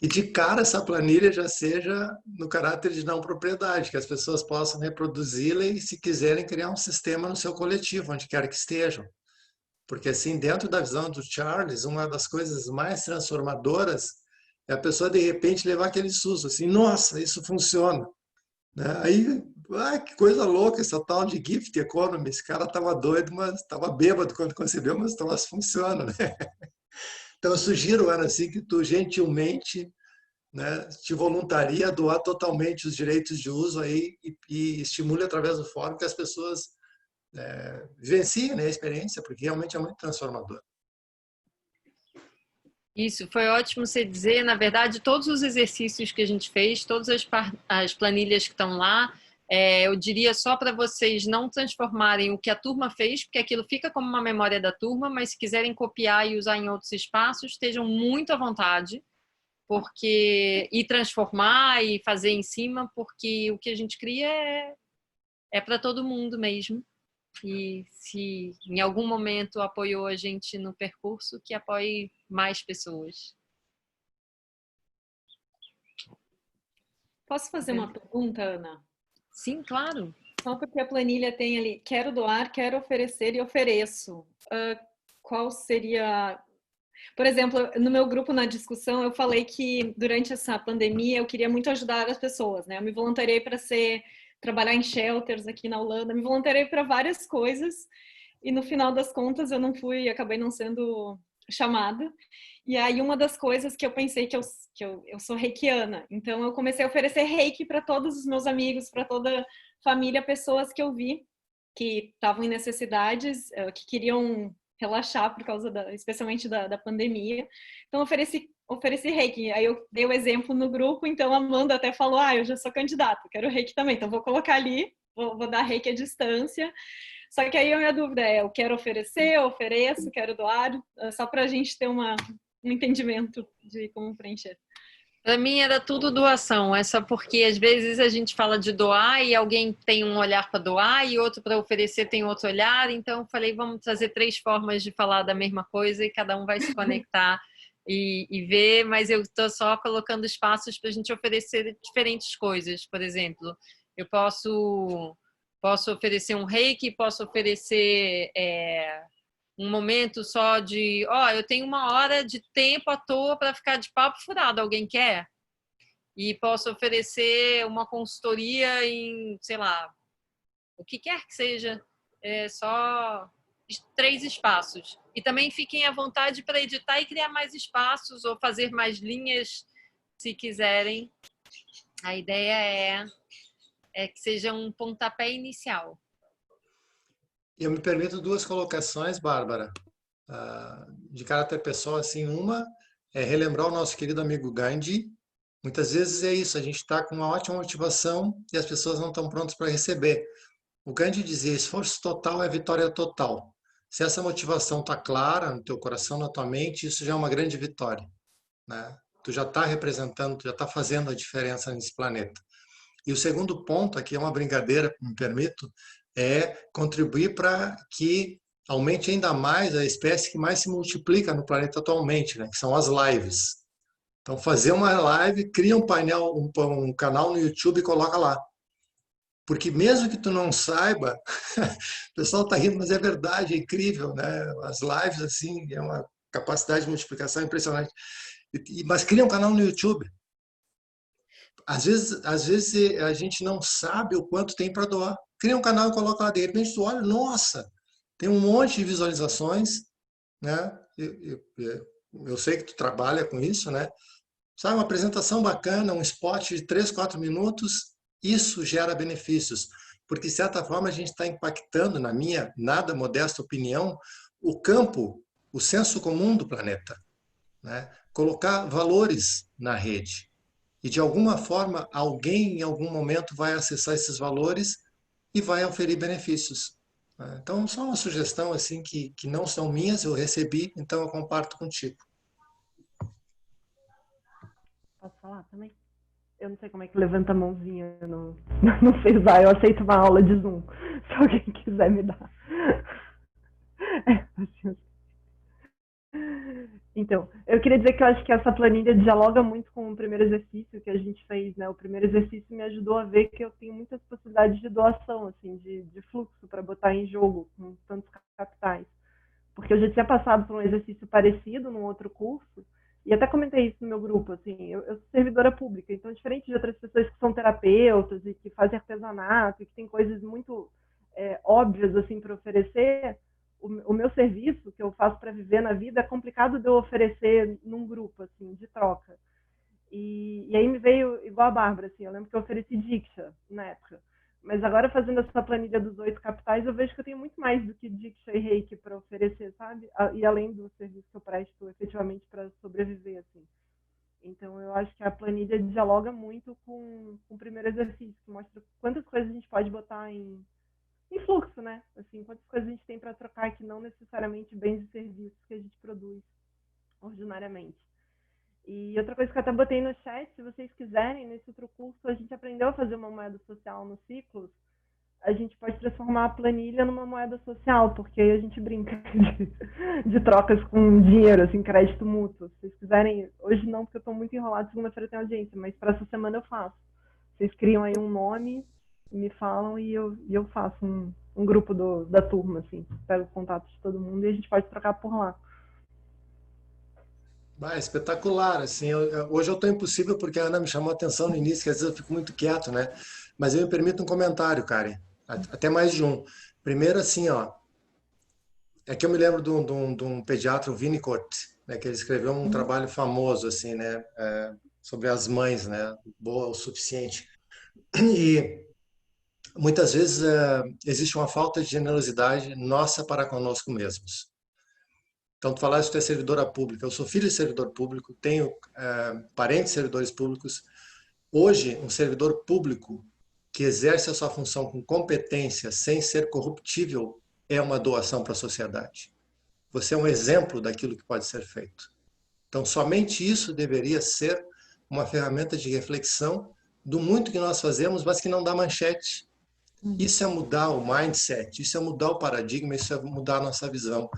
E de cara essa planilha já seja no caráter de não propriedade, que as pessoas possam reproduzi-la e, se quiserem, criar um sistema no seu coletivo, onde quer que estejam. Porque, assim, dentro da visão do Charles, uma das coisas mais transformadoras é a pessoa, de repente, levar aquele susto, assim, nossa, isso funciona. Né? Aí, que coisa louca essa tal de gift economy, esse cara estava doido, mas estava bêbado quando concebeu, mas o troço funciona, né? Então, eu sugiro, Ana, assim, que tu gentilmente, né, te voluntaria a doar totalmente os direitos de uso aí e estimule através do fórum que as pessoas vivenciem, né, a experiência, porque realmente é muito transformador. Isso, foi ótimo você dizer. Na verdade, todos os exercícios que a gente fez, todas as planilhas que estão lá, eu diria só para vocês não transformarem o que a turma fez, porque aquilo fica como uma memória da turma, mas se quiserem copiar e usar em outros espaços, estejam muito à vontade, e transformar e fazer em cima, porque o que a gente cria é para todo mundo mesmo. E se em algum momento apoiou a gente no percurso, que apoie mais pessoas. Posso fazer uma pergunta, Ana? Sim, claro. Só porque a planilha tem ali, quero doar, quero oferecer e ofereço. Qual seria... Por exemplo, no meu grupo, na discussão, eu falei que durante essa pandemia eu queria muito ajudar as pessoas, né? Eu me voluntariei para trabalhar em shelters aqui na Holanda, me voluntariei para várias coisas e no final das contas eu não fui, acabei não sendo chamada. E aí uma das coisas que eu pensei que eu sou reikiana, então eu comecei a oferecer reiki para todos os meus amigos, para toda a família, pessoas que eu vi que estavam em necessidades, que queriam relaxar por causa especialmente da pandemia. Então ofereci reiki. Aí eu dei o exemplo no grupo, então a Amanda até falou, eu já sou candidata, quero reiki também, então vou colocar ali, vou dar reiki à distância. Só que aí a minha dúvida eu quero oferecer, eu ofereço, quero doar, só para a gente ter um entendimento de como preencher. Para mim era tudo doação, é só porque às vezes a gente fala de doar e alguém tem um olhar para doar e outro para oferecer tem outro olhar, então falei, vamos trazer 3 formas de falar da mesma coisa e cada um vai se conectar e ver, mas eu estou só colocando espaços para a gente oferecer diferentes coisas. Por exemplo, eu posso oferecer um reiki, posso oferecer... um momento só de, eu tenho 1 hora de tempo à toa para ficar de papo furado, alguém quer? E posso oferecer uma consultoria em, sei lá, o que quer que seja, só 3 espaços. E também fiquem à vontade para editar e criar mais espaços ou fazer mais linhas, se quiserem. A ideia é que seja um pontapé inicial. Eu me permito 2 colocações, Bárbara, de caráter pessoal. Assim, uma é relembrar o nosso querido amigo Gandhi. Muitas vezes é isso, a gente está com uma ótima motivação e as pessoas não estão prontas para receber. O Gandhi dizia, esforço total é vitória total. Se essa motivação está clara no teu coração, na tua mente, isso já é uma grande vitória, né? Tu já está representando, tu já está fazendo a diferença nesse planeta. E o segundo ponto, aqui é uma brincadeira, me permito, é contribuir para que aumente ainda mais a espécie que mais se multiplica no planeta atualmente, né? Que são as lives. Então, fazer uma live, cria um painel, um canal no YouTube e coloca lá. Porque mesmo que tu não saiba, o pessoal está rindo, mas é verdade, é incrível, né? As lives, assim, é uma capacidade de multiplicação impressionante. Mas cria um canal no YouTube. Às vezes a gente não sabe o quanto tem para doar. Cria um canal e coloca lá, de repente tu olha, nossa, tem um monte de visualizações, né? Eu sei que tu trabalha com isso, né? Sabe, uma apresentação bacana, um spot de 3, 4 minutos, isso gera benefícios, porque de certa forma a gente está impactando, na minha nada modesta opinião, o campo, o senso comum do planeta, né? Colocar valores na rede. E de alguma forma, alguém em algum momento vai acessar esses valores e vai oferir benefícios. Então, só uma sugestão assim que não são minhas, eu recebi, então eu comparto contigo. Posso falar também? Eu não sei como é que levanta a mãozinha, não sei usar, eu aceito uma aula de Zoom, se alguém quiser me dar. Então, eu queria dizer que eu acho que essa planilha dialoga muito com o primeiro exercício que a gente fez, né? O primeiro exercício me ajudou a ver que eu tenho muitas possibilidades de doação, assim, de fluxo para botar em jogo com tantos capitais. Porque eu já tinha passado por um exercício parecido num outro curso, e até comentei isso no meu grupo, assim, eu sou servidora pública, então diferente de outras pessoas que são terapeutas e que fazem artesanato e que tem coisas muito óbvias, assim, para oferecer, o meu serviço que eu faço para viver na vida é complicado de eu oferecer num grupo, assim, de troca. E aí me veio igual a Bárbara, assim, eu lembro que eu ofereci Diksha na época. Mas agora, fazendo essa planilha dos 8 capitais, eu vejo que eu tenho muito mais do que Diksha e Reiki para oferecer, sabe? E além do serviço que eu presto efetivamente para sobreviver, assim. Então, eu acho que a planilha dialoga muito com o primeiro exercício, que mostra quantas coisas a gente pode botar em fluxo, né? Assim, quantas coisas a gente tem para trocar que não necessariamente bens e serviços que a gente produz ordinariamente. E outra coisa que eu até botei no chat, se vocês quiserem, nesse outro curso, a gente aprendeu a fazer uma moeda social no Ciclos. A gente pode transformar a planilha numa moeda social, porque aí a gente brinca de trocas com dinheiro, assim, crédito mútuo. Se vocês quiserem, hoje não, porque eu estou muito enrolada, segunda-feira tem audiência, mas para essa semana eu faço. Vocês criam aí um nome, me falam e eu faço um grupo da turma, assim. Pego o contato de todo mundo e a gente pode trocar por lá. Espetacular, assim, hoje eu estou impossível porque a Ana me chamou a atenção no início, que às vezes eu fico muito quieto, né? Mas eu me permito um comentário, Karen, até mais de um. Primeiro, assim, ó, é que eu me lembro de um pediatra, o Winnicott, né, que ele escreveu um trabalho famoso, assim, né, sobre as mães, né, boa o suficiente. E muitas vezes existe uma falta de generosidade nossa para conosco mesmos. Então, tu falaste que tu é servidora pública. Eu sou filho de servidor público, tenho parentes servidores públicos. Hoje, um servidor público que exerce a sua função com competência, sem ser corruptível, é uma doação para a sociedade. Você é um exemplo daquilo que pode ser feito. Então, somente isso deveria ser uma ferramenta de reflexão do muito que nós fazemos, mas que não dá manchete. Isso é mudar o mindset, isso é mudar o paradigma, isso é mudar a nossa visão.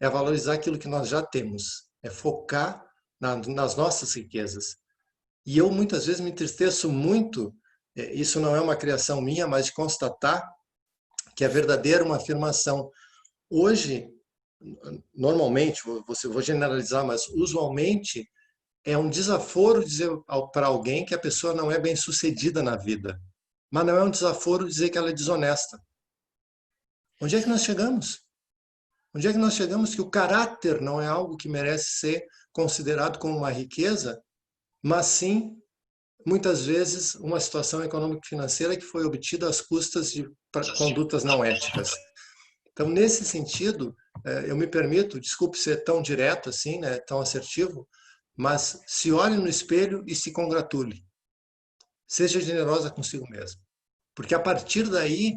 É valorizar aquilo que nós já temos, é focar nas nossas riquezas. E eu muitas vezes me entristeço muito, isso não é uma criação minha, mas de constatar que é verdadeira uma afirmação. Hoje, normalmente, vou generalizar, mas usualmente é um desaforo dizer para alguém que a pessoa não é bem-sucedida na vida. Mas não é um desaforo dizer que ela é desonesta. Onde é que nós chegamos? Onde é que nós chegamos que o caráter não é algo que merece ser considerado como uma riqueza, mas sim, muitas vezes, uma situação econômico-financeira que foi obtida às custas de condutas não éticas. Então, nesse sentido, eu me permito, desculpe ser tão direto assim, né, tão assertivo, mas se olhe no espelho e se congratule. Seja generosa consigo mesmo. Porque a partir daí,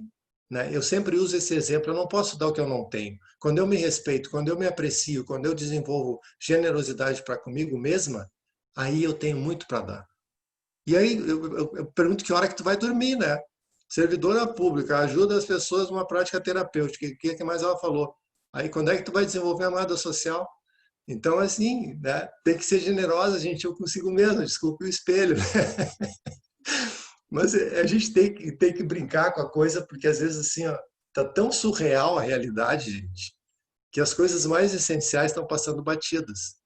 né, eu sempre uso esse exemplo, eu não posso dar o que eu não tenho. Quando eu me respeito, quando eu me aprecio, quando eu desenvolvo generosidade para comigo mesma, aí eu tenho muito para dar. E aí eu pergunto que hora que tu vai dormir, né? Servidora pública, ajuda as pessoas numa prática terapêutica. O que mais ela falou? Aí quando é que tu vai desenvolver a moeda social? Então, assim, né, tem que ser generosa, gentil consigo mesmo, desculpe o espelho. Mas a gente tem que brincar com a coisa, porque às vezes assim, ó, tá tão surreal a realidade, gente, que as coisas mais essenciais estão passando batidas.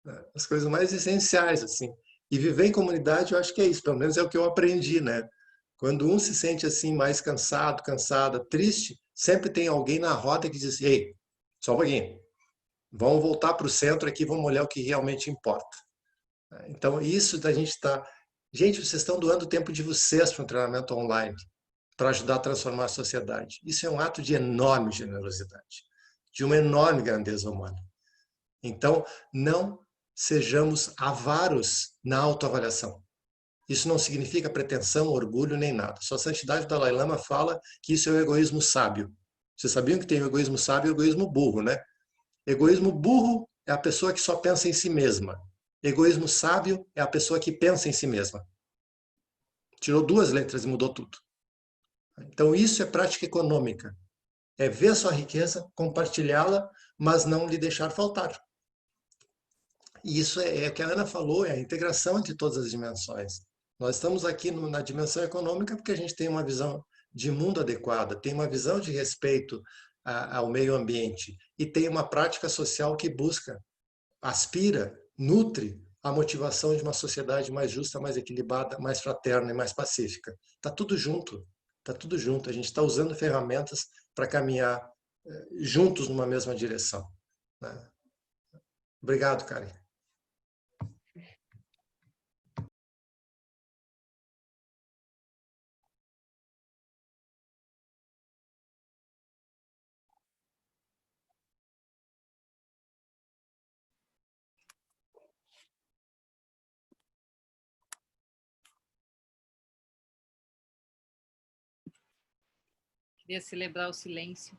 Né? As coisas mais essenciais, assim. E viver em comunidade, eu acho que é isso, pelo menos é o que eu aprendi, né? Quando um se sente assim mais cansado, cansada, triste, sempre tem alguém na roda que diz: ei, só um pouquinho, vamos voltar para o centro aqui, vamos olhar o que realmente importa. Então, isso da gente estar... Gente, vocês estão doando o tempo de vocês para um treinamento online, para ajudar a transformar a sociedade. Isso é um ato de enorme generosidade, de uma enorme grandeza humana. Então, não sejamos avaros na autoavaliação. Isso não significa pretensão, orgulho, nem nada. Sua Santidade Dalai Lama fala que isso é o egoísmo sábio. Vocês sabiam que tem o egoísmo sábio e o egoísmo burro, né? Egoísmo burro é a pessoa que só pensa em si mesma. Egoísmo sábio é a pessoa que pensa em si mesma. Tirou 2 letras e mudou tudo. Então, isso é prática econômica. É ver a sua riqueza, compartilhá-la, mas não lhe deixar faltar. E isso é o que a Ana falou, é a integração entre todas as dimensões. Nós estamos aqui na dimensão econômica porque a gente tem uma visão de mundo adequada, tem uma visão de respeito ao meio ambiente e tem uma prática social que busca, aspira, nutre a motivação de uma sociedade mais justa, mais equilibrada, mais fraterna e mais pacífica. Está tudo junto, está tudo junto. A gente está usando ferramentas para caminhar juntos numa mesma direção. Né? Obrigado, Karen. Queria celebrar o silêncio.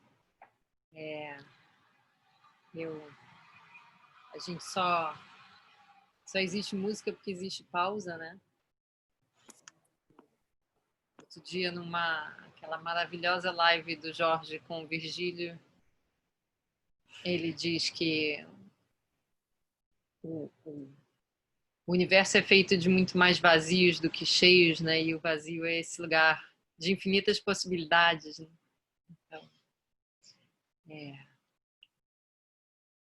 A gente só existe música porque existe pausa, né? Outro dia, aquela maravilhosa live do Jorge com o Virgílio, ele diz que o universo é feito de muito mais vazios do que cheios, né? E o vazio é esse lugar de infinitas possibilidades. Né? Então,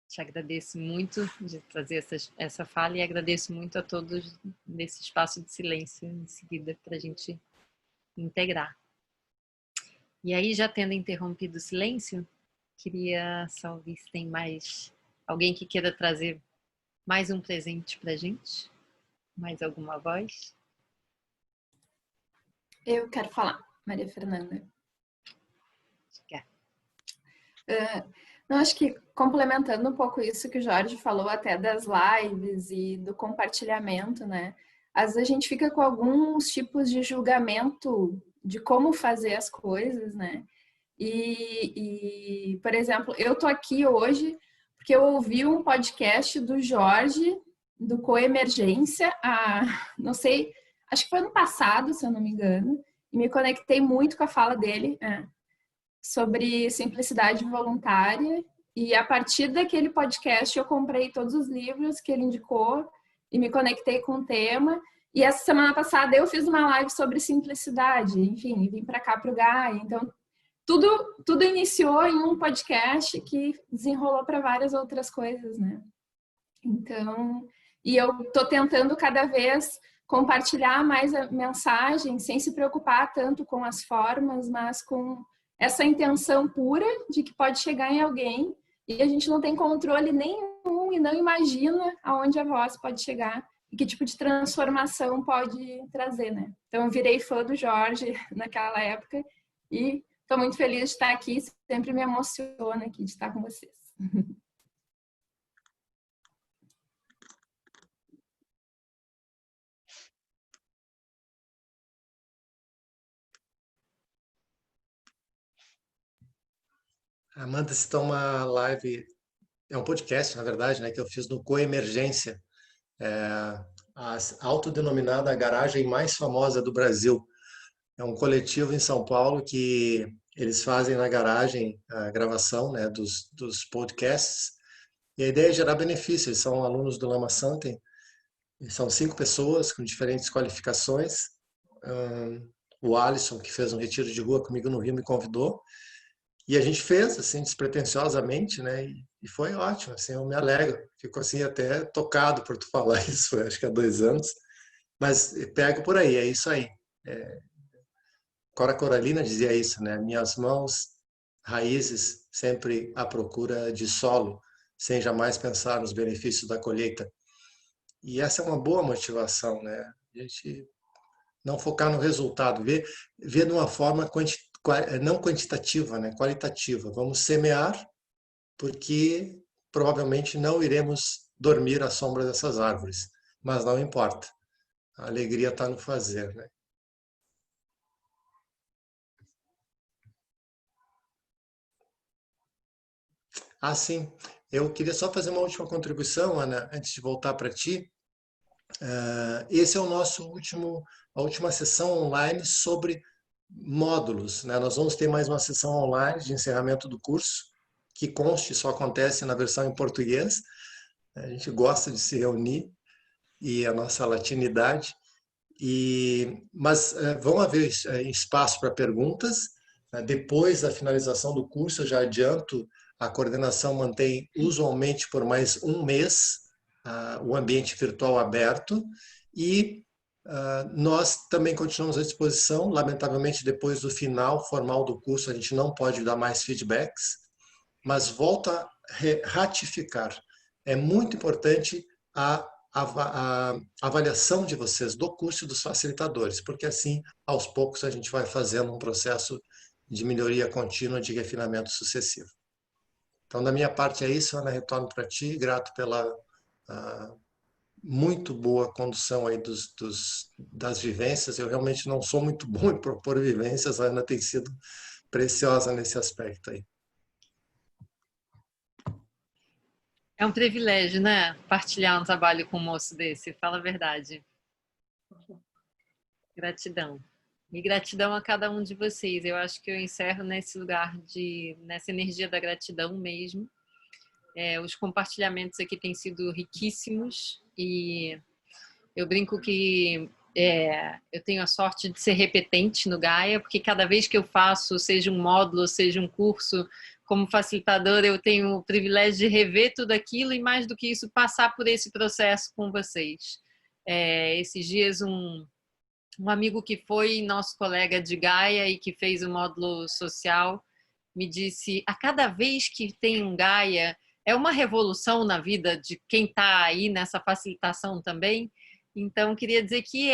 te agradeço muito de trazer essa fala e agradeço muito a todos nesse espaço de silêncio em seguida para a gente integrar. E aí, já tendo interrompido o silêncio, queria só ver se tem mais alguém que queira trazer mais um presente para a gente. Mais alguma voz? Eu quero falar, Maria Fernanda. Não, acho que complementando um pouco isso que o Jorge falou até das lives e do compartilhamento, né? Às vezes a gente fica com alguns tipos de julgamento de como fazer as coisas, né? E por exemplo, eu tô aqui hoje porque eu ouvi um podcast do Jorge, do Coemergência, não sei, acho que foi ano passado, se eu não me engano, e me conectei muito com a fala dele sobre simplicidade voluntária, e a partir daquele podcast eu comprei todos os livros que ele indicou e me conectei com o tema. E essa semana passada eu fiz uma live sobre simplicidade, enfim, vim para cá para o Gaia. Então, tudo iniciou em um podcast que desenrolou para várias outras coisas, né? Então, e eu tô tentando cada vez compartilhar mais a mensagem, sem se preocupar tanto com as formas, mas com essa intenção pura de que pode chegar em alguém e a gente não tem controle nenhum e não imagina aonde a voz pode chegar e que tipo de transformação pode trazer, né? Então eu virei fã do Jorge naquela época e estou muito feliz de estar aqui, sempre me emociona aqui de estar com vocês. Amanda citou uma live, é um podcast, na verdade, né, que eu fiz no Coemergência, a autodenominada garagem mais famosa do Brasil. É um coletivo em São Paulo que eles fazem na garagem a gravação, né, dos podcasts. E a ideia é gerar benefícios. Eles são alunos do Lama Santem. São 5 pessoas com diferentes qualificações. O Alisson, que fez um retiro de rua comigo no Rio, me convidou. E a gente fez, assim, despretensiosamente, né? E foi ótimo, assim, eu me alegro. Fico, assim, até tocado por tu falar isso, acho que há 2 anos. Mas pego por aí, é isso aí. Cora Coralina dizia isso, né? Minhas mãos, raízes, sempre à procura de solo, sem jamais pensar nos benefícios da colheita. E essa é uma boa motivação, né? A gente não focar no resultado, ver de uma forma não quantitativa, né? Qualitativa. Vamos semear, porque provavelmente não iremos dormir à sombra dessas árvores, mas não importa. A alegria está no fazer, né? Ah, sim. Eu queria só fazer uma última contribuição, Ana, antes de voltar para ti. Esse é o nosso a última sessão online sobre módulos, né? Nós vamos ter mais uma sessão online de encerramento do curso, que conste, só acontece na versão em português. A gente gosta de se reunir e a nossa latinidade. Mas vão haver espaço para perguntas. Depois da finalização do curso, eu já adianto, a coordenação mantém usualmente por mais 1 mês o ambiente virtual aberto e nós também continuamos à disposição. Lamentavelmente, depois do final formal do curso, a gente não pode dar mais feedbacks, mas volto a ratificar. É muito importante a avaliação de vocês do curso e dos facilitadores, porque assim, aos poucos, a gente vai fazendo um processo de melhoria contínua, de refinamento sucessivo. Então, da minha parte é isso, Ana, retorno para ti, grato pela muito boa condução aí das vivências. Eu realmente não sou muito bom em propor vivências, a Ana tem sido preciosa nesse aspecto aí. É um privilégio, né? Partilhar um trabalho com um moço desse, fala a verdade. Gratidão. E gratidão a cada um de vocês. Eu acho que eu encerro nesse lugar nessa energia da gratidão mesmo. Os compartilhamentos aqui têm sido riquíssimos e eu brinco que eu tenho a sorte de ser repetente no Gaia, porque cada vez que eu faço, seja um módulo, seja um curso, como facilitadora, eu tenho o privilégio de rever tudo aquilo e, mais do que isso, passar por esse processo com vocês. Esses dias, um amigo que foi nosso colega de Gaia e que fez o módulo social me disse: a cada vez que tem um Gaia, é uma revolução na vida de quem está aí nessa facilitação também. Então, queria dizer que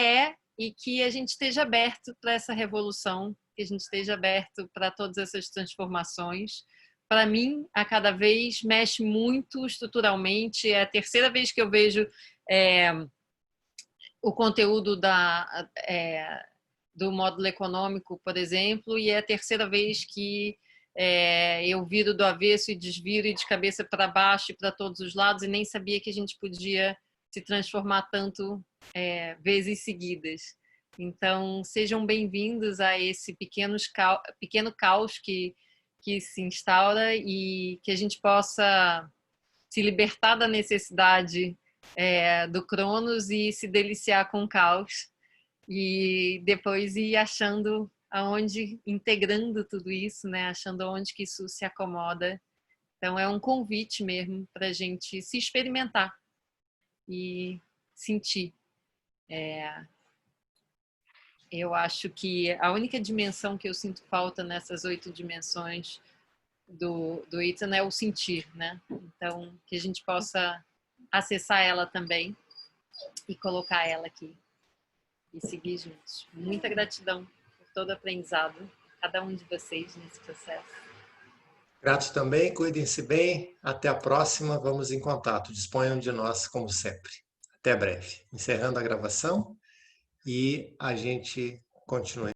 e que a gente esteja aberto para essa revolução, que a gente esteja aberto para todas essas transformações. Para mim, a cada vez mexe muito estruturalmente. É a terceira vez que eu vejo o conteúdo do módulo econômico, por exemplo, e é a terceira vez que eu viro do avesso e desviro e de cabeça para baixo e para todos os lados e nem sabia que a gente podia se transformar tanto vezes seguidas. Então, sejam bem-vindos a esse pequeno caos que se instaura e que a gente possa se libertar da necessidade do Cronos e se deliciar com o caos e depois ir achando integrando tudo isso, né? Achando onde que isso se acomoda. Então, é um convite mesmo para a gente se experimentar e sentir. Eu acho que a única dimensão que eu sinto falta nessas 8 dimensões do Ethan é o sentir, né? Então, que a gente possa acessar ela também e colocar ela aqui e seguir juntos. Muita gratidão por todo o aprendizado, cada um de vocês nesse processo. Gratos também, cuidem-se bem. Até a próxima, vamos em contato. Disponham de nós, como sempre. Até breve. Encerrando a gravação e a gente continua.